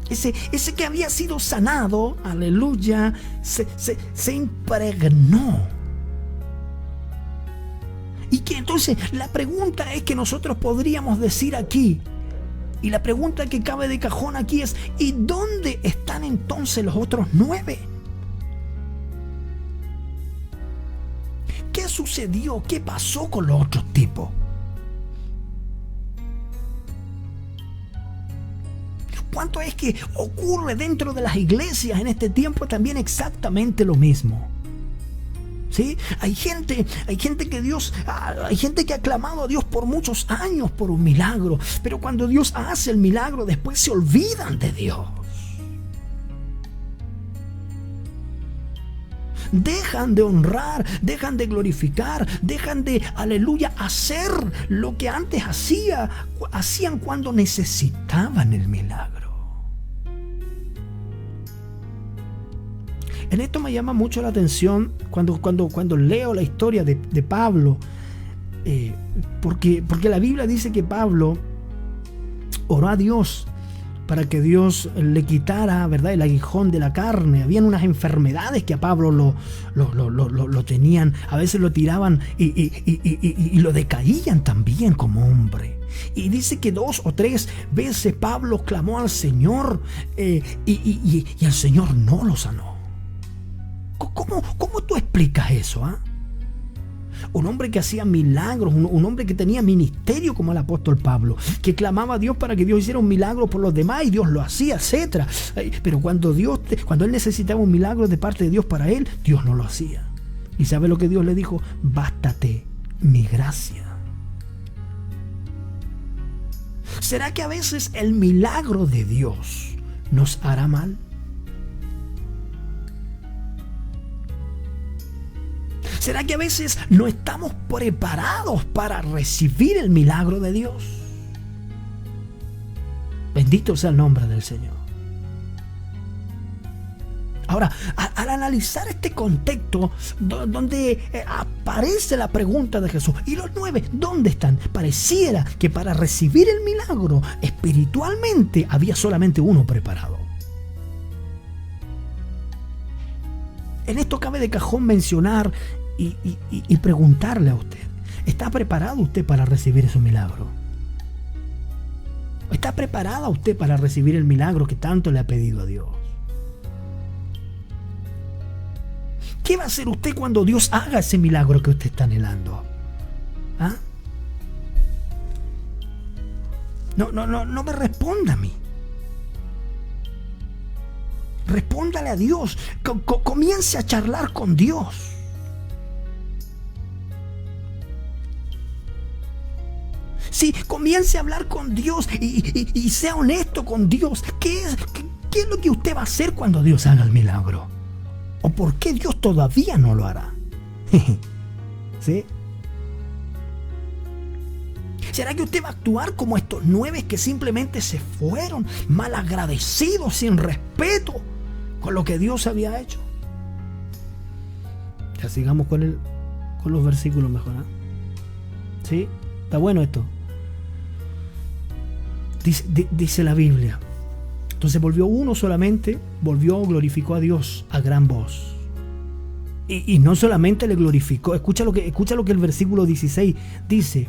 Ese que había sido sanado, aleluya, se impregnó. Y que entonces la pregunta es que nosotros podríamos decir aquí, y la pregunta que cabe de cajón aquí es, ¿y dónde están entonces los otros 9? ¿Qué sucedió? ¿Qué pasó con los otros tipos? ¿Cuánto es que ocurre dentro de las iglesias en este tiempo también exactamente lo mismo? ¿Sí? Hay gente que ha clamado a Dios por muchos años por un milagro, pero cuando Dios hace el milagro, después se olvidan de Dios. Dejan de honrar, dejan de glorificar, dejan de, aleluya, hacer lo que antes hacían cuando necesitaban el milagro. En esto me llama mucho la atención cuando leo la historia de Pablo, porque la Biblia dice que Pablo oró a Dios para que Dios le quitara, ¿verdad?, el aguijón de la carne. Habían unas enfermedades que a Pablo lo tenían, a veces lo tiraban y lo decaían también como hombre. Y dice que 2 o 3 veces Pablo clamó al Señor y el Señor no lo sanó. ¿Cómo tú explicas eso? Un hombre que hacía milagros, un hombre que tenía ministerio como el apóstol Pablo, que clamaba a Dios para que Dios hiciera un milagro por los demás y Dios lo hacía, etc. Pero cuando él necesitaba un milagro de parte de Dios para él, Dios no lo hacía. ¿Y sabe lo que Dios le dijo? Bástate mi gracia. ¿Será que a veces el milagro de Dios nos hará mal? ¿Será que a veces no estamos preparados para recibir el milagro de Dios? Bendito sea el nombre del Señor. Ahora, al analizar este contexto donde aparece la pregunta de Jesús, ¿y los 9 dónde están? Pareciera que para recibir el milagro espiritualmente había solamente uno preparado. En esto cabe de cajón mencionar y preguntarle a usted, ¿está preparado usted para recibir ese milagro? ¿Está preparada usted para recibir el milagro que tanto le ha pedido a Dios? ¿Qué va a hacer usted cuando Dios haga ese milagro que usted está anhelando? ¿Ah? No me responda a mí. Respóndale a Dios. Comience a charlar con Dios. Sí, comience a hablar con Dios y sea honesto con Dios. ¿Qué es lo que usted va a hacer cuando Dios haga el milagro? ¿O por qué Dios todavía no lo hará? ¿Sí? ¿Será que usted va a actuar como estos 9 que simplemente se fueron malagradecidos, sin respeto con lo que Dios había hecho? Ya sigamos con los versículos mejor, ¿eh? ¿Sí? Está bueno esto. Dice la Biblia. Entonces volvió uno solamente, glorificó a Dios a gran voz. Y no solamente le glorificó, escucha lo que el versículo 16 dice.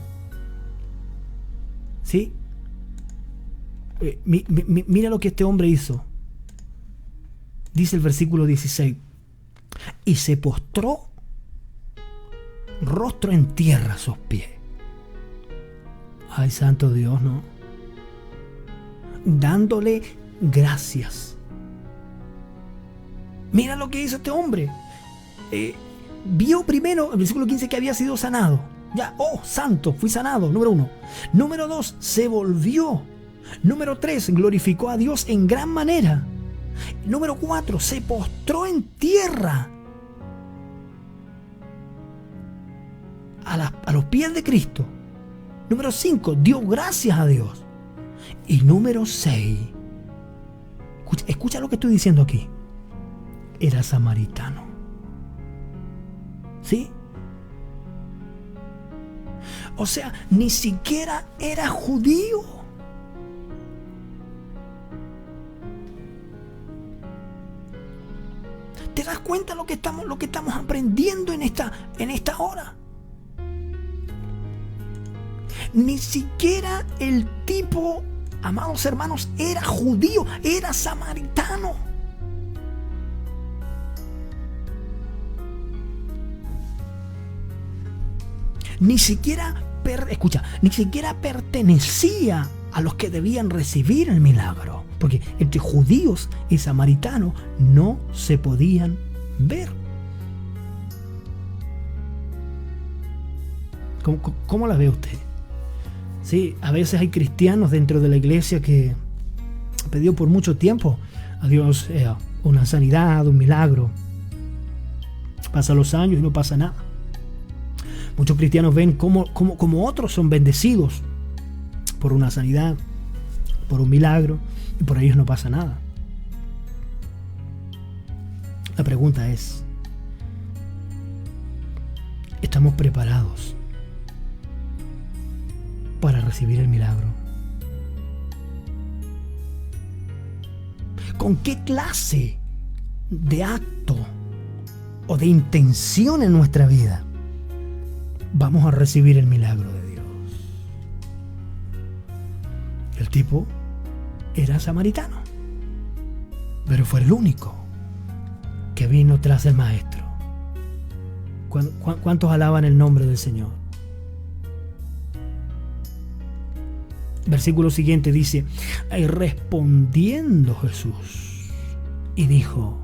¿Sí? Mira lo que este hombre hizo. Dice el versículo 16. Y se postró rostro en tierra a sus pies. Ay, santo Dios, ¿no? Dándole gracias. Mira lo que hizo este hombre. Vio primero, el versículo 15, que había sido sanado. Ya, oh, santo, fui sanado, número 1. Número 2, se volvió. Número 3, glorificó a Dios en gran manera. Número 4, se postró en tierra a los pies de Cristo. Número 5, dio gracias a Dios. Y número 6, escucha lo que estoy diciendo aquí. Era samaritano. ¿Sí? O sea, ni siquiera era judío. ¿Te das cuenta lo que estamos aprendiendo en esta hora? Ni siquiera el tipo, amados hermanos, era judío, era samaritano. Ni siquiera pertenecía a los que debían recibir el milagro, porque entre judíos y samaritanos no se podían ver. ¿Cómo la ve usted? Sí, a veces hay cristianos dentro de la iglesia que han pedido por mucho tiempo a Dios una sanidad, un milagro. Pasan los años y no pasa nada. Muchos cristianos ven cómo otros son bendecidos por una sanidad, por un milagro, y por ellos no pasa nada. La pregunta es, ¿estamos preparados para recibir el milagro? ¿Con qué clase de acto o de intención en nuestra vida vamos a recibir el milagro de Dios? El tipo era samaritano, pero fue el único que vino tras el maestro. ¿Cuántos alaban el nombre del Señor? Versículo siguiente dice: y respondiendo Jesús y dijo: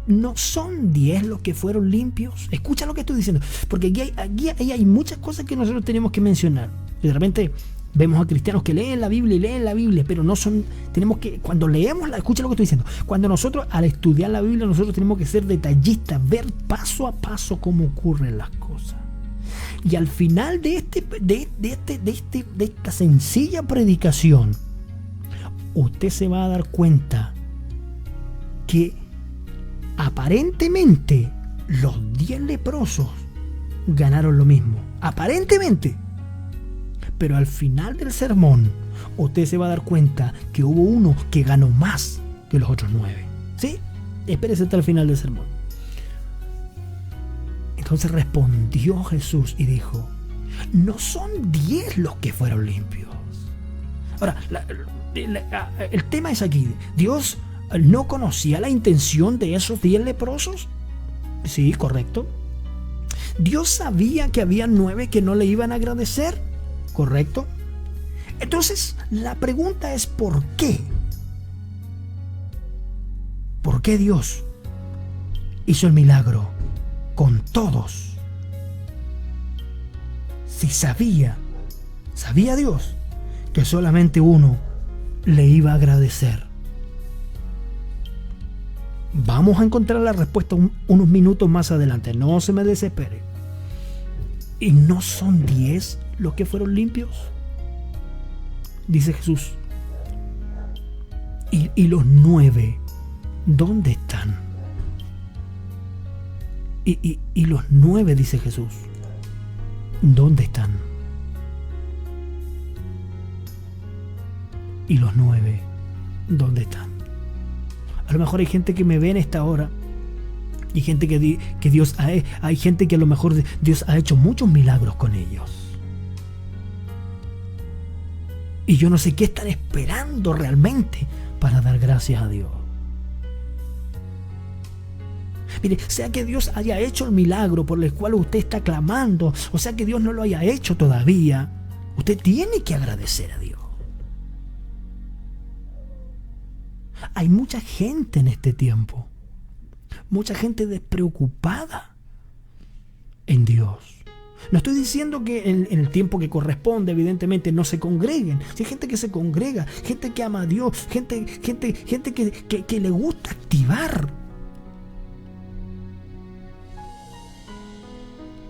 ¿no son 10 los que fueron limpios? Escucha lo que estoy diciendo, porque aquí hay muchas cosas que nosotros tenemos que mencionar. Y de repente vemos a cristianos que leen la Biblia, pero no son, tenemos que, cuando leemos, escucha lo que estoy diciendo, cuando nosotros al estudiar la Biblia, nosotros tenemos que ser detallistas, ver paso a paso cómo ocurren las cosas. Y al final de esta sencilla predicación, usted se va a dar cuenta que aparentemente los 10 leprosos ganaron lo mismo. Aparentemente. Pero al final del sermón, usted se va a dar cuenta que hubo uno que ganó más que los otros 9. ¿Sí? Espérese hasta el final del sermón. Entonces respondió Jesús y dijo: no son 10 los que fueron limpios. Ahora, el tema es aquí. ¿Dios no conocía la intención de esos 10 leprosos? Sí, correcto. ¿Dios sabía que había 9 que no le iban a agradecer? Correcto. Entonces, la pregunta es ¿por qué? ¿Por qué Dios hizo el milagro con todos? Si sabía Dios que solamente uno le iba a agradecer. Vamos a encontrar la respuesta unos minutos más adelante. No se me desespere. ¿Y no son 10 los que fueron limpios? Dice Jesús. ¿Y los 9 dónde están? Y los 9, dice Jesús, ¿dónde están? ¿Y los 9 dónde están? A lo mejor hay gente que me ve en esta hora y gente que Dios hay gente que a lo mejor Dios ha hecho muchos milagros con ellos. Y yo no sé qué están esperando realmente para dar gracias a Dios. Mire, sea que Dios haya hecho el milagro por el cual usted está clamando, o sea que Dios no lo haya hecho todavía, usted tiene que agradecer a Dios. Hay mucha gente en este tiempo, mucha gente despreocupada en Dios. No estoy diciendo que en el tiempo que corresponde, evidentemente, no se congreguen. Si hay gente que se congrega, gente que ama a Dios, gente que le gusta activar.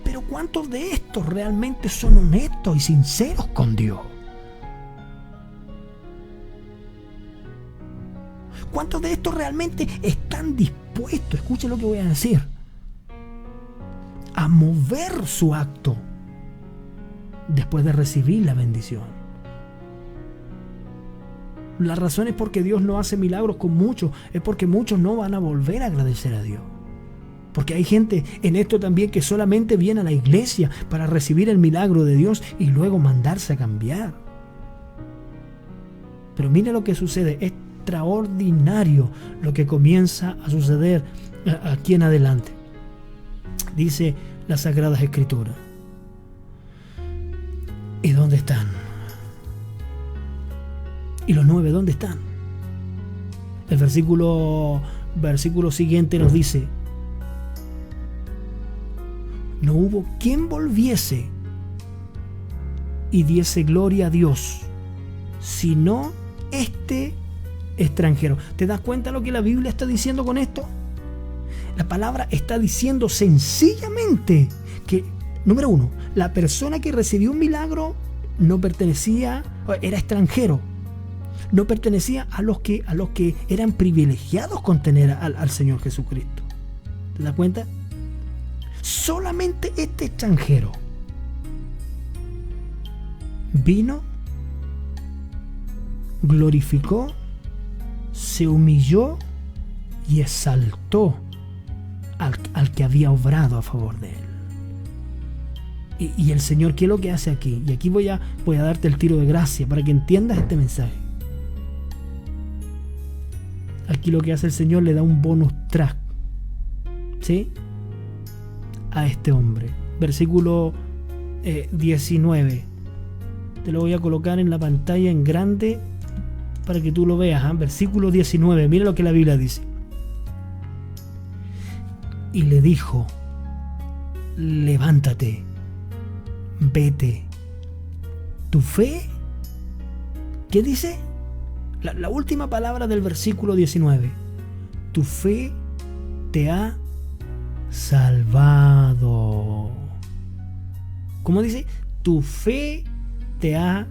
Pero ¿cuántos de estos realmente son honestos y sinceros con Dios? ¿Cuántos de estos realmente están dispuestos, escuche lo que voy a decir, a mover su acto después de recibir la bendición? La razón es porque Dios no hace milagros con muchos, es porque muchos no van a volver a agradecer a Dios. Porque hay gente en esto también que solamente viene a la iglesia para recibir el milagro de Dios y luego mandarse a cambiar. Pero mire lo que sucede, es extraordinario lo que comienza a suceder aquí en adelante. Dice las Sagradas Escrituras. ¿Y dónde están? ¿Y los 9 dónde están? El versículo siguiente nos dice: no hubo quien volviese y diese gloria a Dios, sino este extranjero. ¿Te das cuenta lo que la Biblia está diciendo con esto? La palabra está diciendo sencillamente que, número 1, la persona que recibió un milagro no pertenecía, era extranjero, no pertenecía a los que eran privilegiados con tener al Señor Jesucristo. ¿Te das cuenta? Solamente este extranjero vino, glorificó, se humilló y exaltó al que había obrado a favor de él. Y el Señor, ¿qué es lo que hace aquí? Y aquí voy a darte el tiro de gracia para que entiendas este mensaje. Aquí lo que hace el Señor, le da un bonus track, ¿sí?, a este hombre. Versículo 19. Te lo voy a colocar en la pantalla en grande para que tú lo veas, ¿eh? Versículo 19. Mira lo que la Biblia dice. Y le dijo: levántate, vete, tu fe. ¿Qué dice? La última palabra del versículo 19. Tu fe te ha salvado. ¿Cómo dice? Tu fe te ha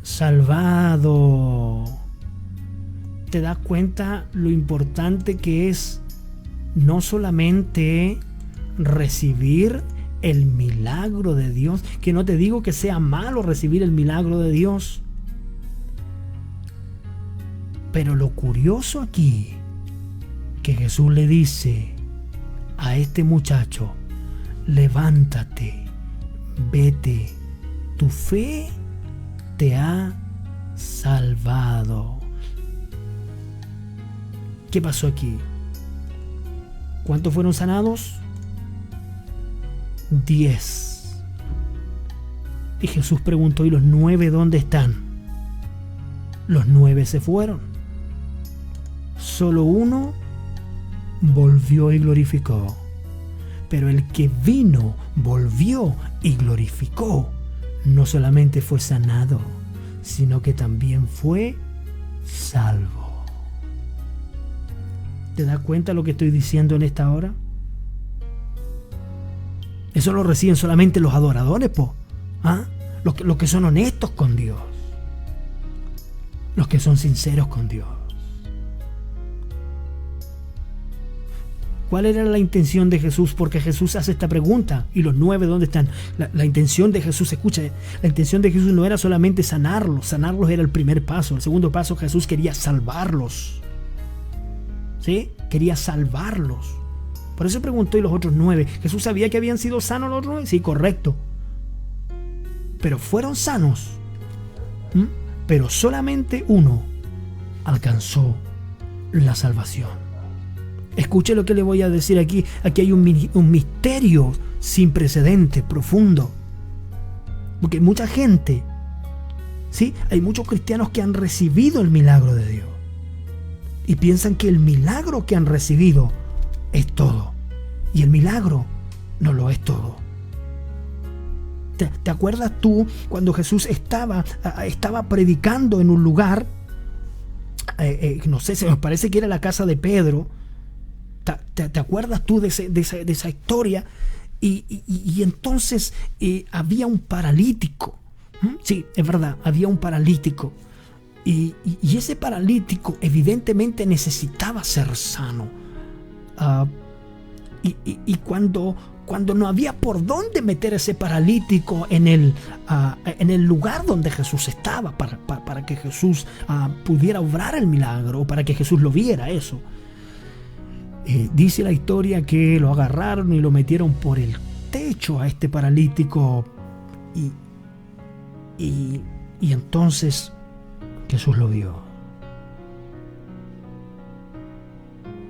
salvado. te das cuenta lo importante que es no solamente recibir el milagro de Dios, que no te digo que sea malo recibir el milagro de Dios, pero lo curioso aquí, que Jesús le dice a este muchacho: levántate, vete, tu fe te ha salvado. ¿Qué pasó aquí? ¿Cuántos fueron sanados? 10. Y Jesús preguntó: ¿y los 9 dónde están? Los 9 se fueron. Solo uno volvió y glorificó. Pero el que vino, volvió y glorificó. No solamente fue sanado, sino que también fue salvo. ¿Te das cuenta lo que estoy diciendo en esta hora? Eso lo reciben solamente los adoradores, ¿ah? Los que son honestos con Dios, los que son sinceros con Dios. ¿Cuál era la intención de Jesús? Porque Jesús hace esta pregunta: ¿y los 9 dónde están? La intención de Jesús, escucha, la intención de Jesús no era solamente sanarlos. Sanarlos era el primer paso. El segundo paso, Jesús quería salvarlos. ¿Sí? Quería salvarlos. Por eso preguntó: ¿y los otros 9? ¿Jesús sabía que habían sido sanos los 9? Sí, correcto. Pero fueron sanos. Pero solamente uno alcanzó la salvación. Escuche lo que le voy a decir aquí. Aquí hay un misterio sin precedente, profundo. Porque mucha gente, ¿sí? Hay muchos cristianos que han recibido el milagro de Dios y piensan que el milagro que han recibido es todo. Y el milagro no lo es todo. ¿Te acuerdas tú cuando Jesús estaba predicando en un lugar? No sé, se me parece que era la casa de Pedro. ¿Te acuerdas tú de esa historia? Y entonces había un paralítico. Sí, es verdad, había un paralítico. Y ese paralítico evidentemente necesitaba ser sano. Y cuando no había por dónde meter ese paralítico en el lugar donde Jesús estaba, para que Jesús pudiera obrar el milagro, o para que Jesús lo viera eso. Dice la historia que lo agarraron y lo metieron por el techo a este paralítico, y entonces Jesús lo vio.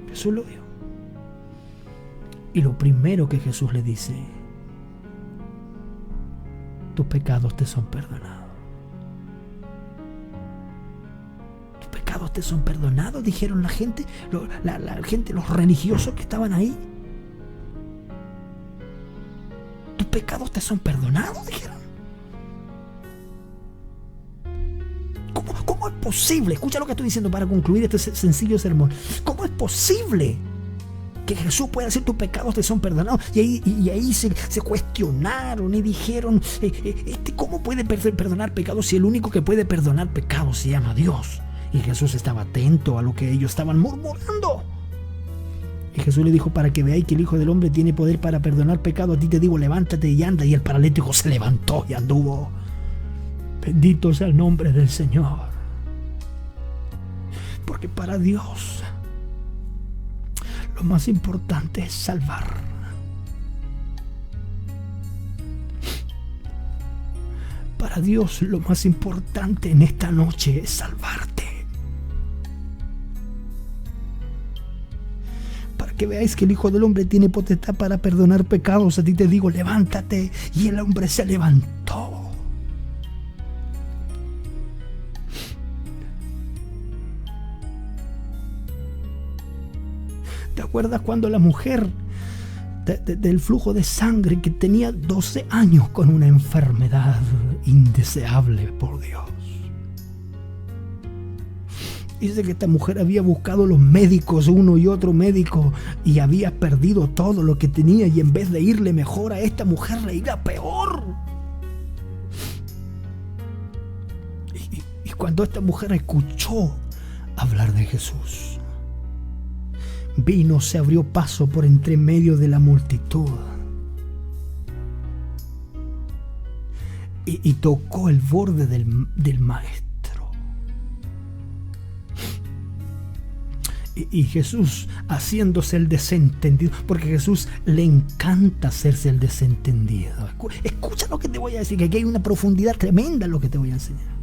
Jesús lo vio. Y lo primero que Jesús le dice: tus pecados te son perdonados. Tus pecados te son perdonados, dijeron la gente, los religiosos que estaban ahí. Tus pecados te son perdonados, dijeron. ¿Cómo es posible? Escucha lo que estoy diciendo para concluir este sencillo sermón. ¿Cómo es posible que Jesús pueda decir tus pecados te son perdonados? Y ahí se cuestionaron y dijeron: ¿cómo puede perdonar pecados si el único que puede perdonar pecados se llama Dios? Y Jesús estaba atento a lo que ellos estaban murmurando. Y Jesús le dijo: para que veáis que el Hijo del Hombre tiene poder para perdonar pecados, a ti te digo, levántate y anda. Y el paralítico se levantó y anduvo. Bendito sea el nombre del Señor. Porque para Dios lo más importante es salvar. Para Dios lo más importante en esta noche es salvarte. Para que veáis que el Hijo del Hombre tiene potestad para perdonar pecados, a ti te digo, levántate. Y el hombre se levantó. ¿Te acuerdas cuando la mujer del flujo de sangre, que tenía 12 años con una enfermedad indeseable por Dios? Dice que esta mujer había buscado los médicos, uno y otro médico, y había perdido todo lo que tenía, y en vez de irle mejor a esta mujer, le iba peor. Y cuando esta mujer escuchó hablar de Jesús. Vino, se abrió paso por entre medio de la multitud y tocó el borde del maestro. Y Jesús haciéndose el desentendido, porque a Jesús le encanta hacerse el desentendido. Escucha lo que te voy a decir, que aquí hay una profundidad tremenda en lo que te voy a enseñar.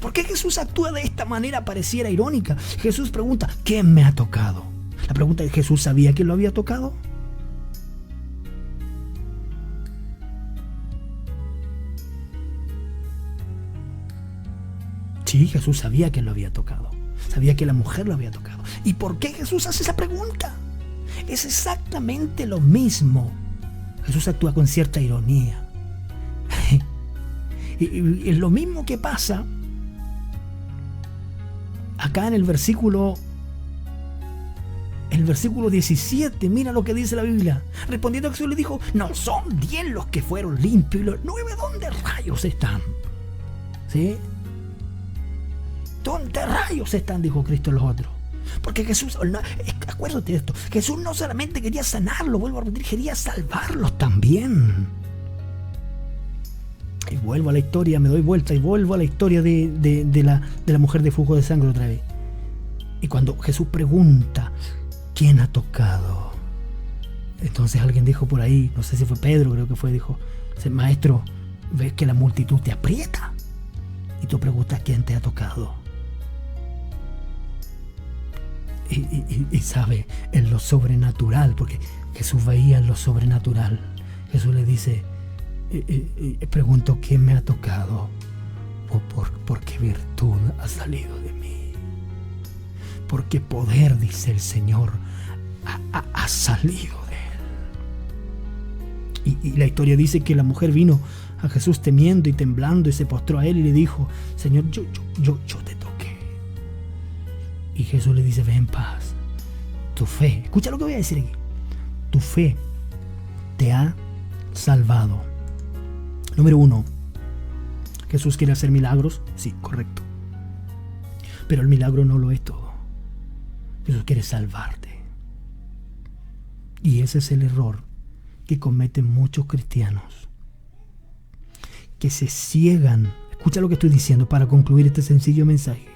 ¿Por qué Jesús actúa de esta manera? Pareciera irónica. Jesús pregunta, ¿quién me ha tocado? La pregunta es, ¿Jesús sabía quién lo había tocado? Sí, Jesús sabía que lo había tocado. Sabía que la mujer lo había tocado. ¿Y por qué Jesús hace esa pregunta? Es exactamente lo mismo. Jesús actúa con cierta ironía. Y es lo mismo que pasa acá en el versículo 17. Mira lo que dice la Biblia. Respondiendo, Jesús le dijo, no son 10 los que fueron limpios, y los 9 ¿dónde rayos están? ¿Sí? ¿Dónde rayos están? Dijo Cristo los otros. Porque Jesús, acuérdate de esto, Jesús no solamente quería sanarlo, vuelvo a repetir, quería salvarlos también. Y vuelvo a la historia, me doy vuelta y vuelvo a la historia de la mujer de flujo de sangre otra vez. Y cuando Jesús pregunta, ¿quién ha tocado? Entonces alguien dijo por ahí, no sé si fue Pedro, creo que fue, dijo, maestro, ¿ves que la multitud te aprieta? Y tú preguntas, ¿quién te ha tocado? Y sabe, en lo sobrenatural, porque Jesús veía en lo sobrenatural. Jesús le dice, pregunto, ¿quién me ha tocado? ¿Por qué virtud ha salido de mí? Porque poder, dice el Señor, ha salido de él. Y la historia dice que la mujer vino a Jesús temiendo y temblando y se postró a él y le dijo, Señor, yo te toqué. Y Jesús le dice, ve en paz. Tu fe, escucha lo que voy a decir aquí. Tu fe te ha salvado. Número 1. ¿Jesús quiere hacer milagros? Sí, correcto. Pero el milagro no lo es todo. Jesús quiere salvarte. Y ese es el error que cometen muchos cristianos. Que se ciegan. Escucha lo que estoy diciendo para concluir este sencillo mensaje.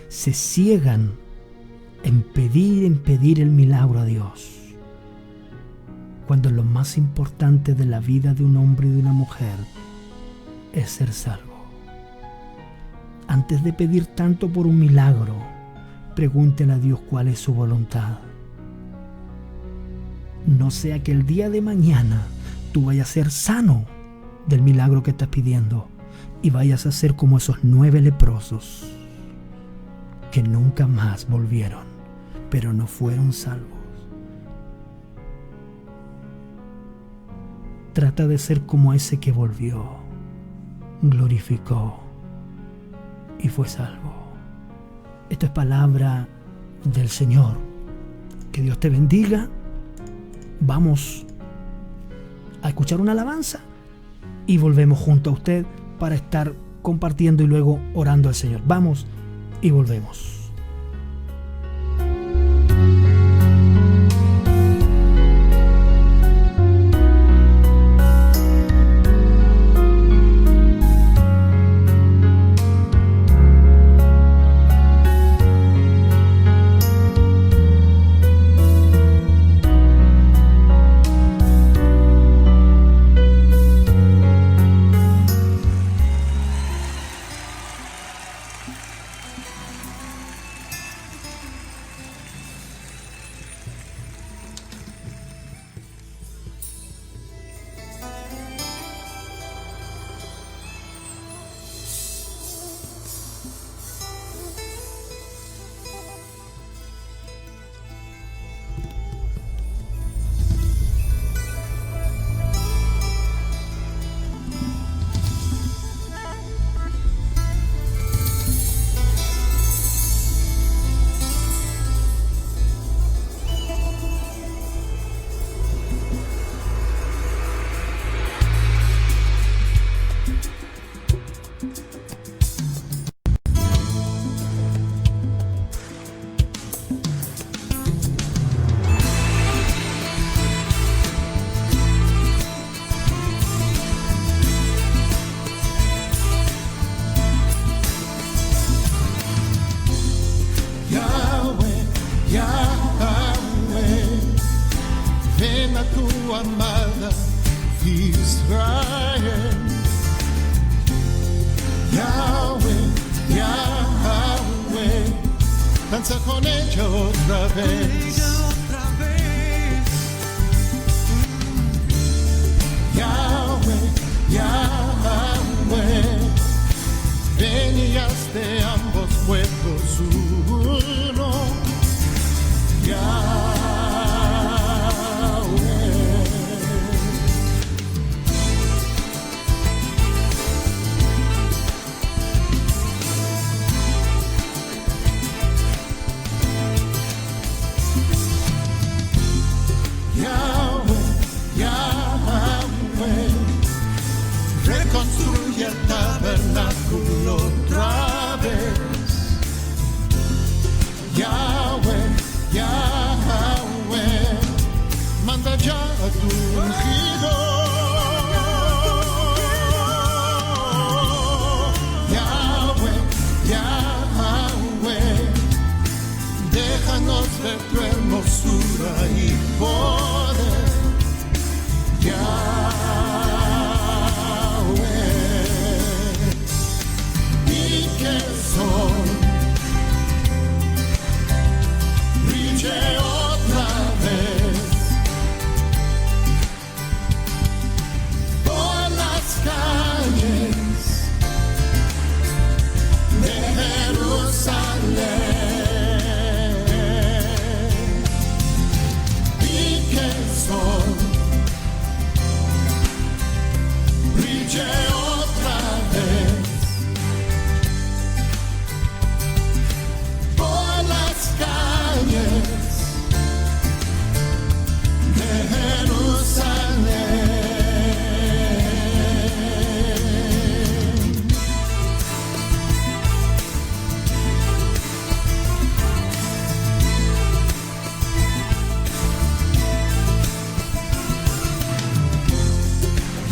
Se ciegan en pedir el milagro a Dios, cuando lo más importante de la vida de un hombre y de una mujer es ser salvo. Antes de pedir tanto por un milagro, pregúntele a Dios cuál es su voluntad. No sea que el día de mañana tú vayas a ser sano del milagro que estás pidiendo y vayas a ser como esos 9 leprosos que nunca más volvieron, pero no fueron salvos. Trata de ser como ese que volvió, glorificó y fue salvo. Esta es palabra del Señor. Que Dios te bendiga. Vamos a escuchar una alabanza y volvemos junto a usted para estar compartiendo y luego orando al Señor. Vamos y volvemos. otra vez. Yahweh, Yahweh, ven y haz de ambos pueblos uno. Yahweh. Reconstruye el tabernáculo otra vez. Yahweh, Yahweh, manda ya a tu ungido. Yahweh, Yahweh, déjanos ver tu hermosura y poder. Brille otra vez por las calles de Jerusalén, y que el sol brille otra vez por las calles de Jerusalén.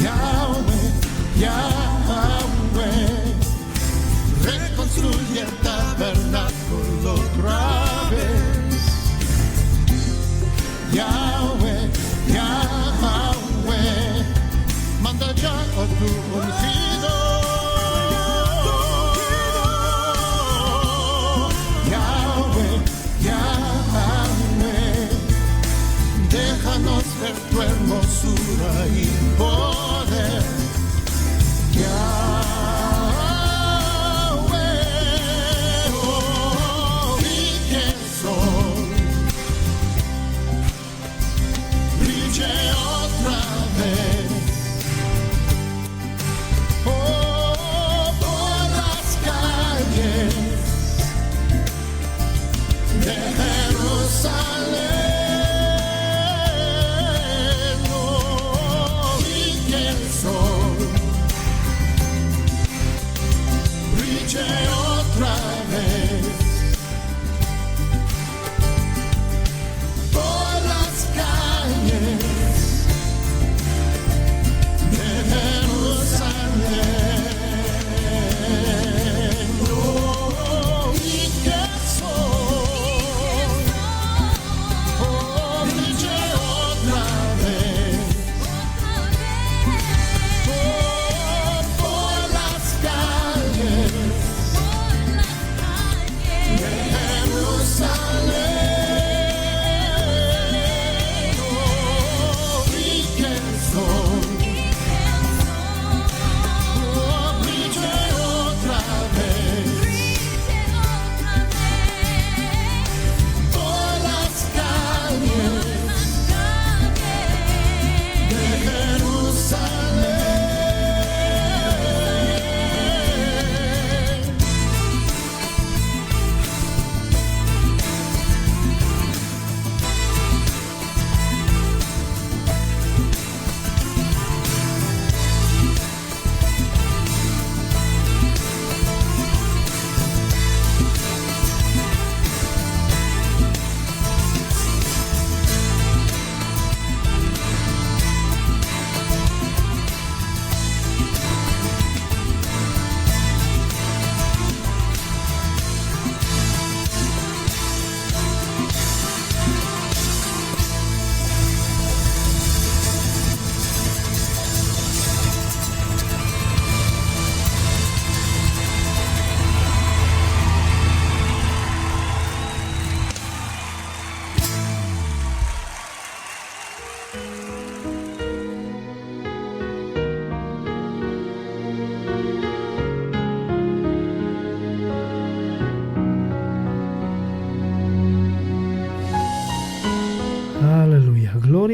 Yahweh, Yahweh, reconstruye el tabernáculo otra vez. Yahweh, Yahweh, manda ya a tu ungido. Yahweh, Yahweh, déjanos ver tu hermosura y poder. Yahweh, oh, y que el sol brille otra vez, oh, por las calles de Jerusalén, oh,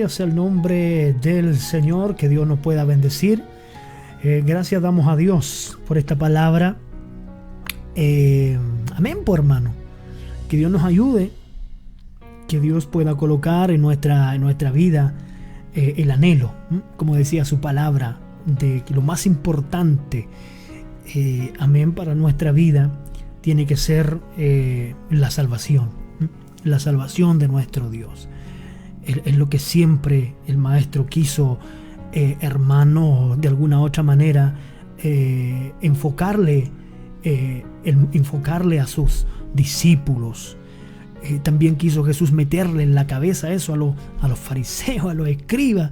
gloria sea el nombre del Señor, que Dios nos pueda bendecir. Gracias damos a Dios por esta palabra. Amén, por hermano. Que Dios nos ayude, que Dios pueda colocar en nuestra vida el anhelo, como decía su palabra, de que lo más importante, amén, para nuestra vida tiene que ser la salvación de nuestro Dios. Es lo que siempre el Maestro quiso, hermano, de alguna u otra manera, enfocarle a sus discípulos. También quiso Jesús meterle en la cabeza eso a los fariseos, a los escribas,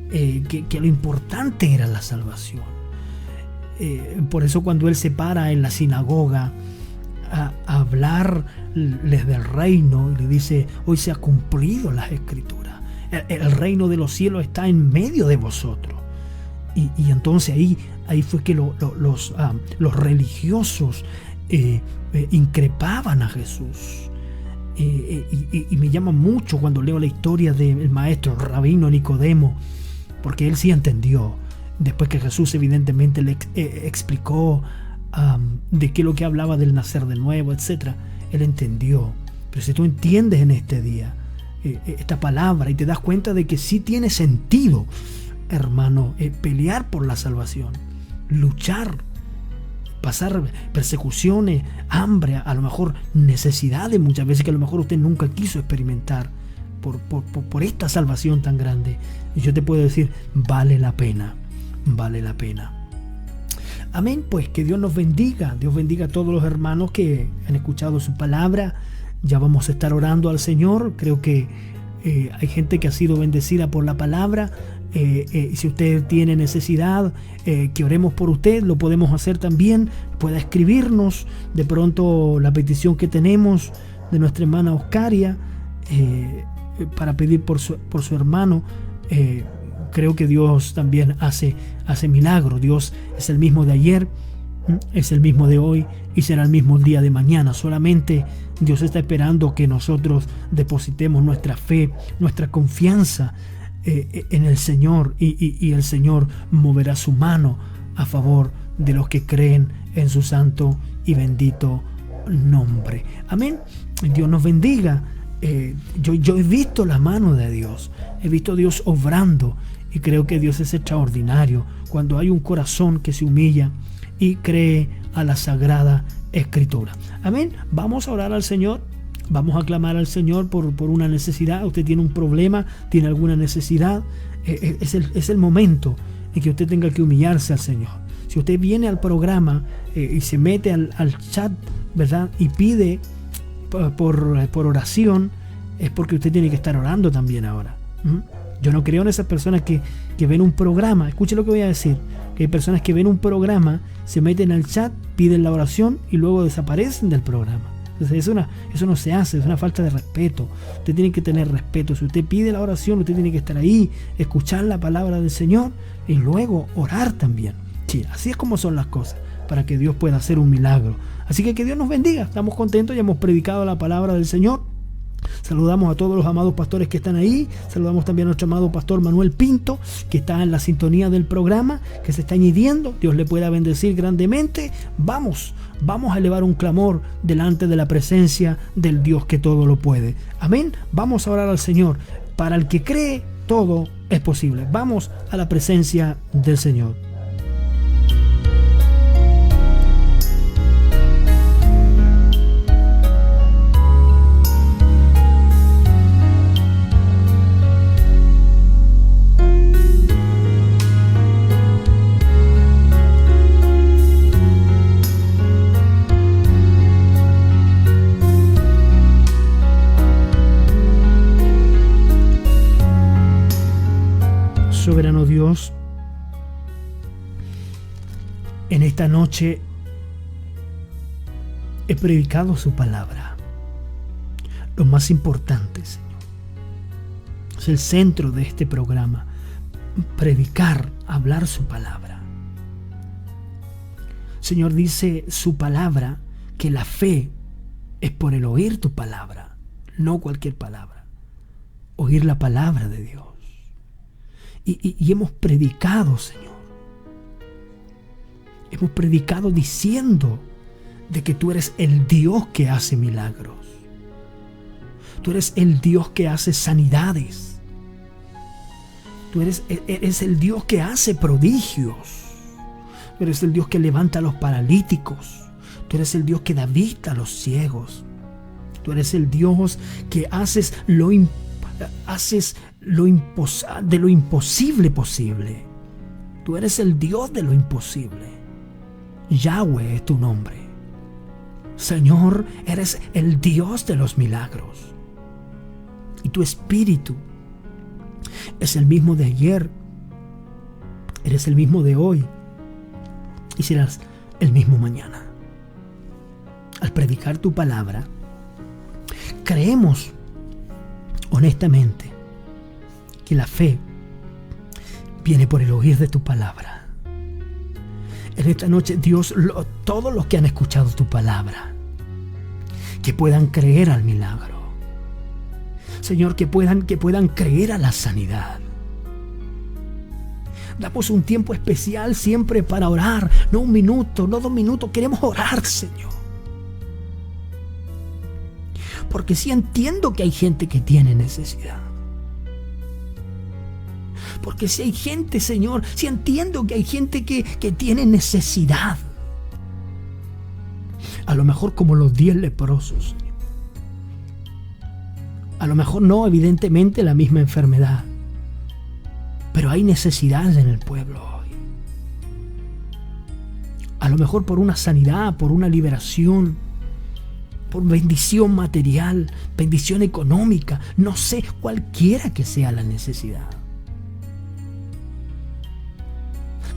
que lo importante era la salvación. Por eso cuando Él se para en la sinagoga a hablarles del reino, y le dice: hoy se ha cumplido las escrituras, el reino de los cielos está en medio de vosotros. Y entonces ahí fue que los religiosos increpaban a Jesús. Y me llama mucho cuando leo la historia del maestro rabino Nicodemo, porque él sí entendió, después que Jesús evidentemente le explicó de qué es lo que hablaba del nacer de nuevo, etc. Él entendió. Pero si tú entiendes en este día esta palabra y te das cuenta de que sí tiene sentido, hermano, pelear por la salvación, luchar, pasar persecuciones, hambre, a lo mejor necesidades muchas veces que a lo mejor usted nunca quiso experimentar por esta salvación tan grande, y yo te puedo decir, vale la pena. Amén. Pues que Dios nos bendiga. Dios bendiga a todos los hermanos que han escuchado su palabra. Ya vamos a estar orando al Señor. Creo que hay gente que ha sido bendecida por la palabra. Si usted tiene necesidad que oremos por usted, lo podemos hacer también. Pueda escribirnos de pronto la petición que tenemos de nuestra hermana Oscaria, para pedir por su hermano. Creo que Dios también hace milagros. Dios es el mismo de ayer, es el mismo de hoy y será el mismo el día de mañana. Solamente Dios está esperando que nosotros depositemos nuestra fe, nuestra confianza en el Señor, y el Señor moverá su mano a favor de los que creen en su santo y bendito nombre. Amén. Dios nos bendiga. Yo he visto la mano de Dios, he visto a Dios obrando, y creo que Dios es extraordinario cuando hay un corazón que se humilla y cree a la Sagrada Escritura. Amén. Vamos a orar al Señor. Vamos a clamar al Señor por una necesidad. Usted tiene un problema, tiene alguna necesidad. Es el momento en que usted tenga que humillarse al Señor. Si usted viene al programa y se mete al chat, ¿verdad?, y pide por oración, es porque usted tiene que estar orando también ahora. Yo no creo en esas personas que ven un programa. Escuche lo que voy a decir. Que hay personas que ven un programa, se meten al chat, piden la oración y luego desaparecen del programa. Entonces eso no se hace, es una falta de respeto. Usted tiene que tener respeto. Si usted pide la oración, usted tiene que estar ahí, escuchar la palabra del Señor y luego orar también. Sí, así es como son las cosas, para que Dios pueda hacer un milagro. Así que Dios nos bendiga. Estamos contentos, ya hemos predicado la palabra del Señor. Saludamos a todos los amados pastores que están ahí. Saludamos también a nuestro amado pastor Manuel Pinto, que está en la sintonía del programa, que se está añadiendo. Dios le pueda bendecir grandemente. Vamos a elevar un clamor delante de la presencia del Dios que todo lo puede. Amén. Vamos a orar al Señor. Para el que cree, todo es posible. Vamos a la presencia del Señor. Soberano Dios, en esta noche he predicado su palabra. Lo más importante, Señor, es el centro de este programa: predicar, hablar su palabra. Señor, dice su palabra que la fe es por el oír tu palabra, no cualquier palabra. Oír la palabra de Dios. y hemos predicado, Señor. Hemos predicado diciendo de que tú eres el Dios que hace milagros. Tú eres el Dios que hace sanidades. Tú eres el Dios que hace prodigios. Tú eres el Dios que levanta a los paralíticos. Tú eres el Dios que da vista a los ciegos. Tú eres el Dios que haces de lo imposible posible. Tú eres el Dios de lo imposible. Yahweh es tu nombre. Señor, eres el Dios de los milagros. Y tu espíritu es el mismo de ayer. Eres el mismo de hoy. Y serás el mismo mañana. Al predicar tu palabra, creemos honestamente que la fe viene por el oír de tu palabra. En esta noche, Dios, todos los que han escuchado tu palabra, que puedan creer al milagro. Señor, que puedan creer a la sanidad. Damos un tiempo especial siempre para orar, no 1 minuto, no 2 minutos, queremos orar, Señor. Porque sí entiendo que hay gente que tiene necesidad. Porque si hay gente, Señor, sí entiendo que hay gente que tiene necesidad. A lo mejor como los 10 leprosos, Señor. A lo mejor no, evidentemente, la misma enfermedad. Pero hay necesidades en el pueblo hoy. A lo mejor por una sanidad, por una liberación, por bendición material, bendición económica, no sé, cualquiera que sea la necesidad.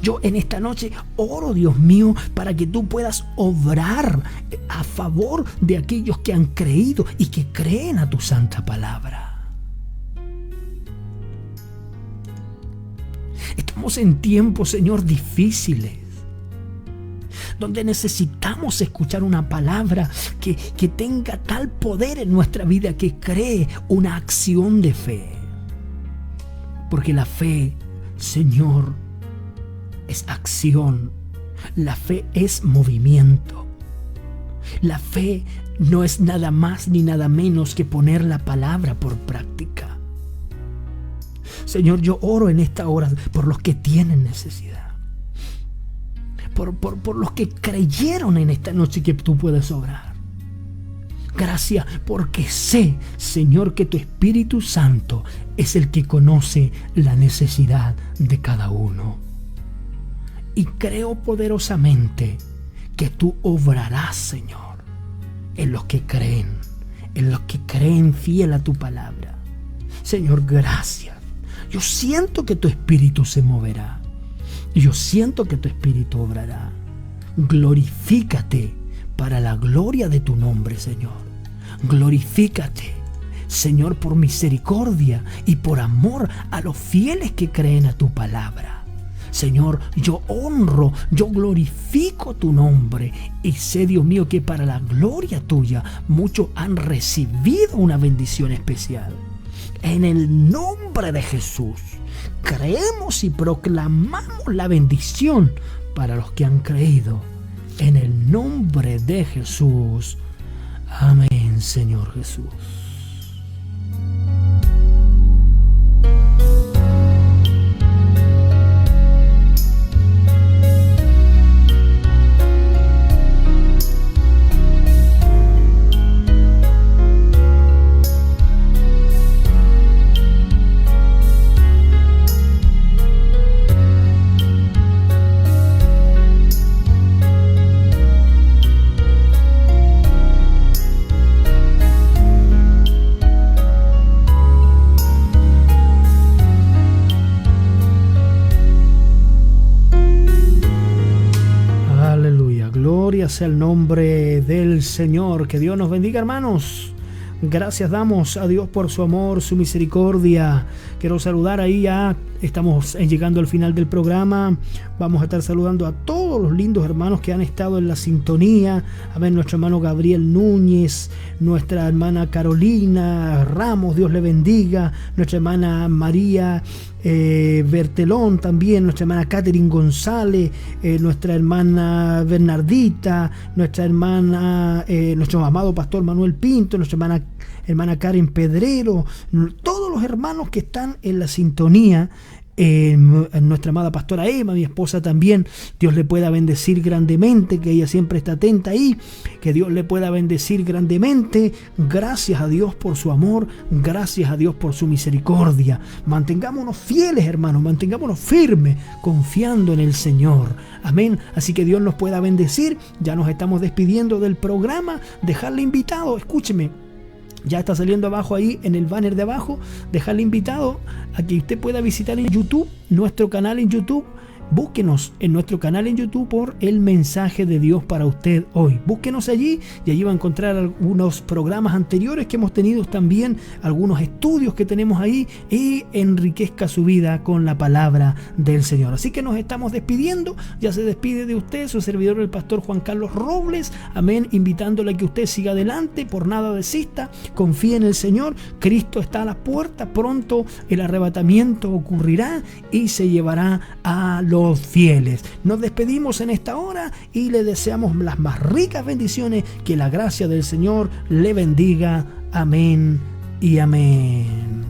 Yo en esta noche oro, Dios mío, para que tú puedas obrar a favor de aquellos que han creído y que creen a tu santa palabra. Estamos en tiempos, Señor, difíciles, donde necesitamos escuchar una palabra que tenga tal poder en nuestra vida que cree una acción de fe. Porque la fe, Señor, es acción. La fe es movimiento. La fe no es nada más ni nada menos que poner la palabra por práctica. Señor, yo oro en esta hora por los que tienen necesidad. Por los que creyeron en esta noche que tú puedes obrar. Gracias, porque sé, Señor, que tu Espíritu Santo es el que conoce la necesidad de cada uno. Y creo poderosamente que tú obrarás, Señor, en los que creen fiel a tu palabra. Señor, gracias. Yo siento que tu Espíritu se moverá. Yo siento que tu Espíritu obrará. Glorifícate para la gloria de tu nombre, Señor. Glorifícate, Señor, por misericordia y por amor a los fieles que creen a tu palabra. Señor, yo honro, yo glorifico tu nombre y sé, Dios mío, que para la gloria tuya muchos han recibido una bendición especial. En el nombre de Jesús, creemos y proclamamos la bendición para los que han creído. En el nombre de Jesús. Amén, Señor Jesús. Gloria sea el nombre del Señor. Que Dios nos bendiga, hermanos. Gracias damos a Dios por su amor, su misericordia. Quiero saludar ahí, ya estamos llegando al final del programa. Vamos a estar saludando a todos los lindos hermanos que han estado en la sintonía. A ver, nuestro hermano Gabriel Núñez, nuestra hermana Carolina Ramos, Dios le bendiga. Nuestra hermana María Bertelón también, nuestra hermana Catherine González, nuestra hermana Bernardita, nuestra hermana, nuestro amado pastor Manuel Pinto, nuestra hermana Karen Pedrero, todos los hermanos que están en la sintonía. Nuestra amada pastora Emma, mi esposa también, Dios le pueda bendecir grandemente, que ella siempre está atenta ahí, que Dios le pueda bendecir grandemente. Gracias a Dios por su amor, gracias a Dios por su misericordia. Mantengámonos fieles, hermanos, mantengámonos firmes, confiando en el Señor. Amén. Así que Dios nos pueda bendecir. Ya nos estamos despidiendo del programa. Dejarle invitado, escúcheme. Ya está saliendo abajo ahí en el banner de abajo, dejarle invitado a que usted pueda visitar en YouTube, nuestro canal en YouTube. Búsquenos en nuestro canal en YouTube por El Mensaje de Dios para usted hoy. Búsquenos allí y allí va a encontrar algunos programas anteriores que hemos tenido también, algunos estudios que tenemos ahí, y enriquezca su vida con la palabra del Señor. Así que nos estamos despidiendo. Ya se despide de usted su servidor, el pastor Juan Carlos Robles. Amén. Invitándole a que usted siga adelante, por nada desista, confíe en el Señor. Cristo está a la puerta. Pronto el arrebatamiento ocurrirá y se llevará a los fieles. Nos despedimos en esta hora y le deseamos las más ricas bendiciones. Que la gracia del Señor le bendiga. Amén y amén.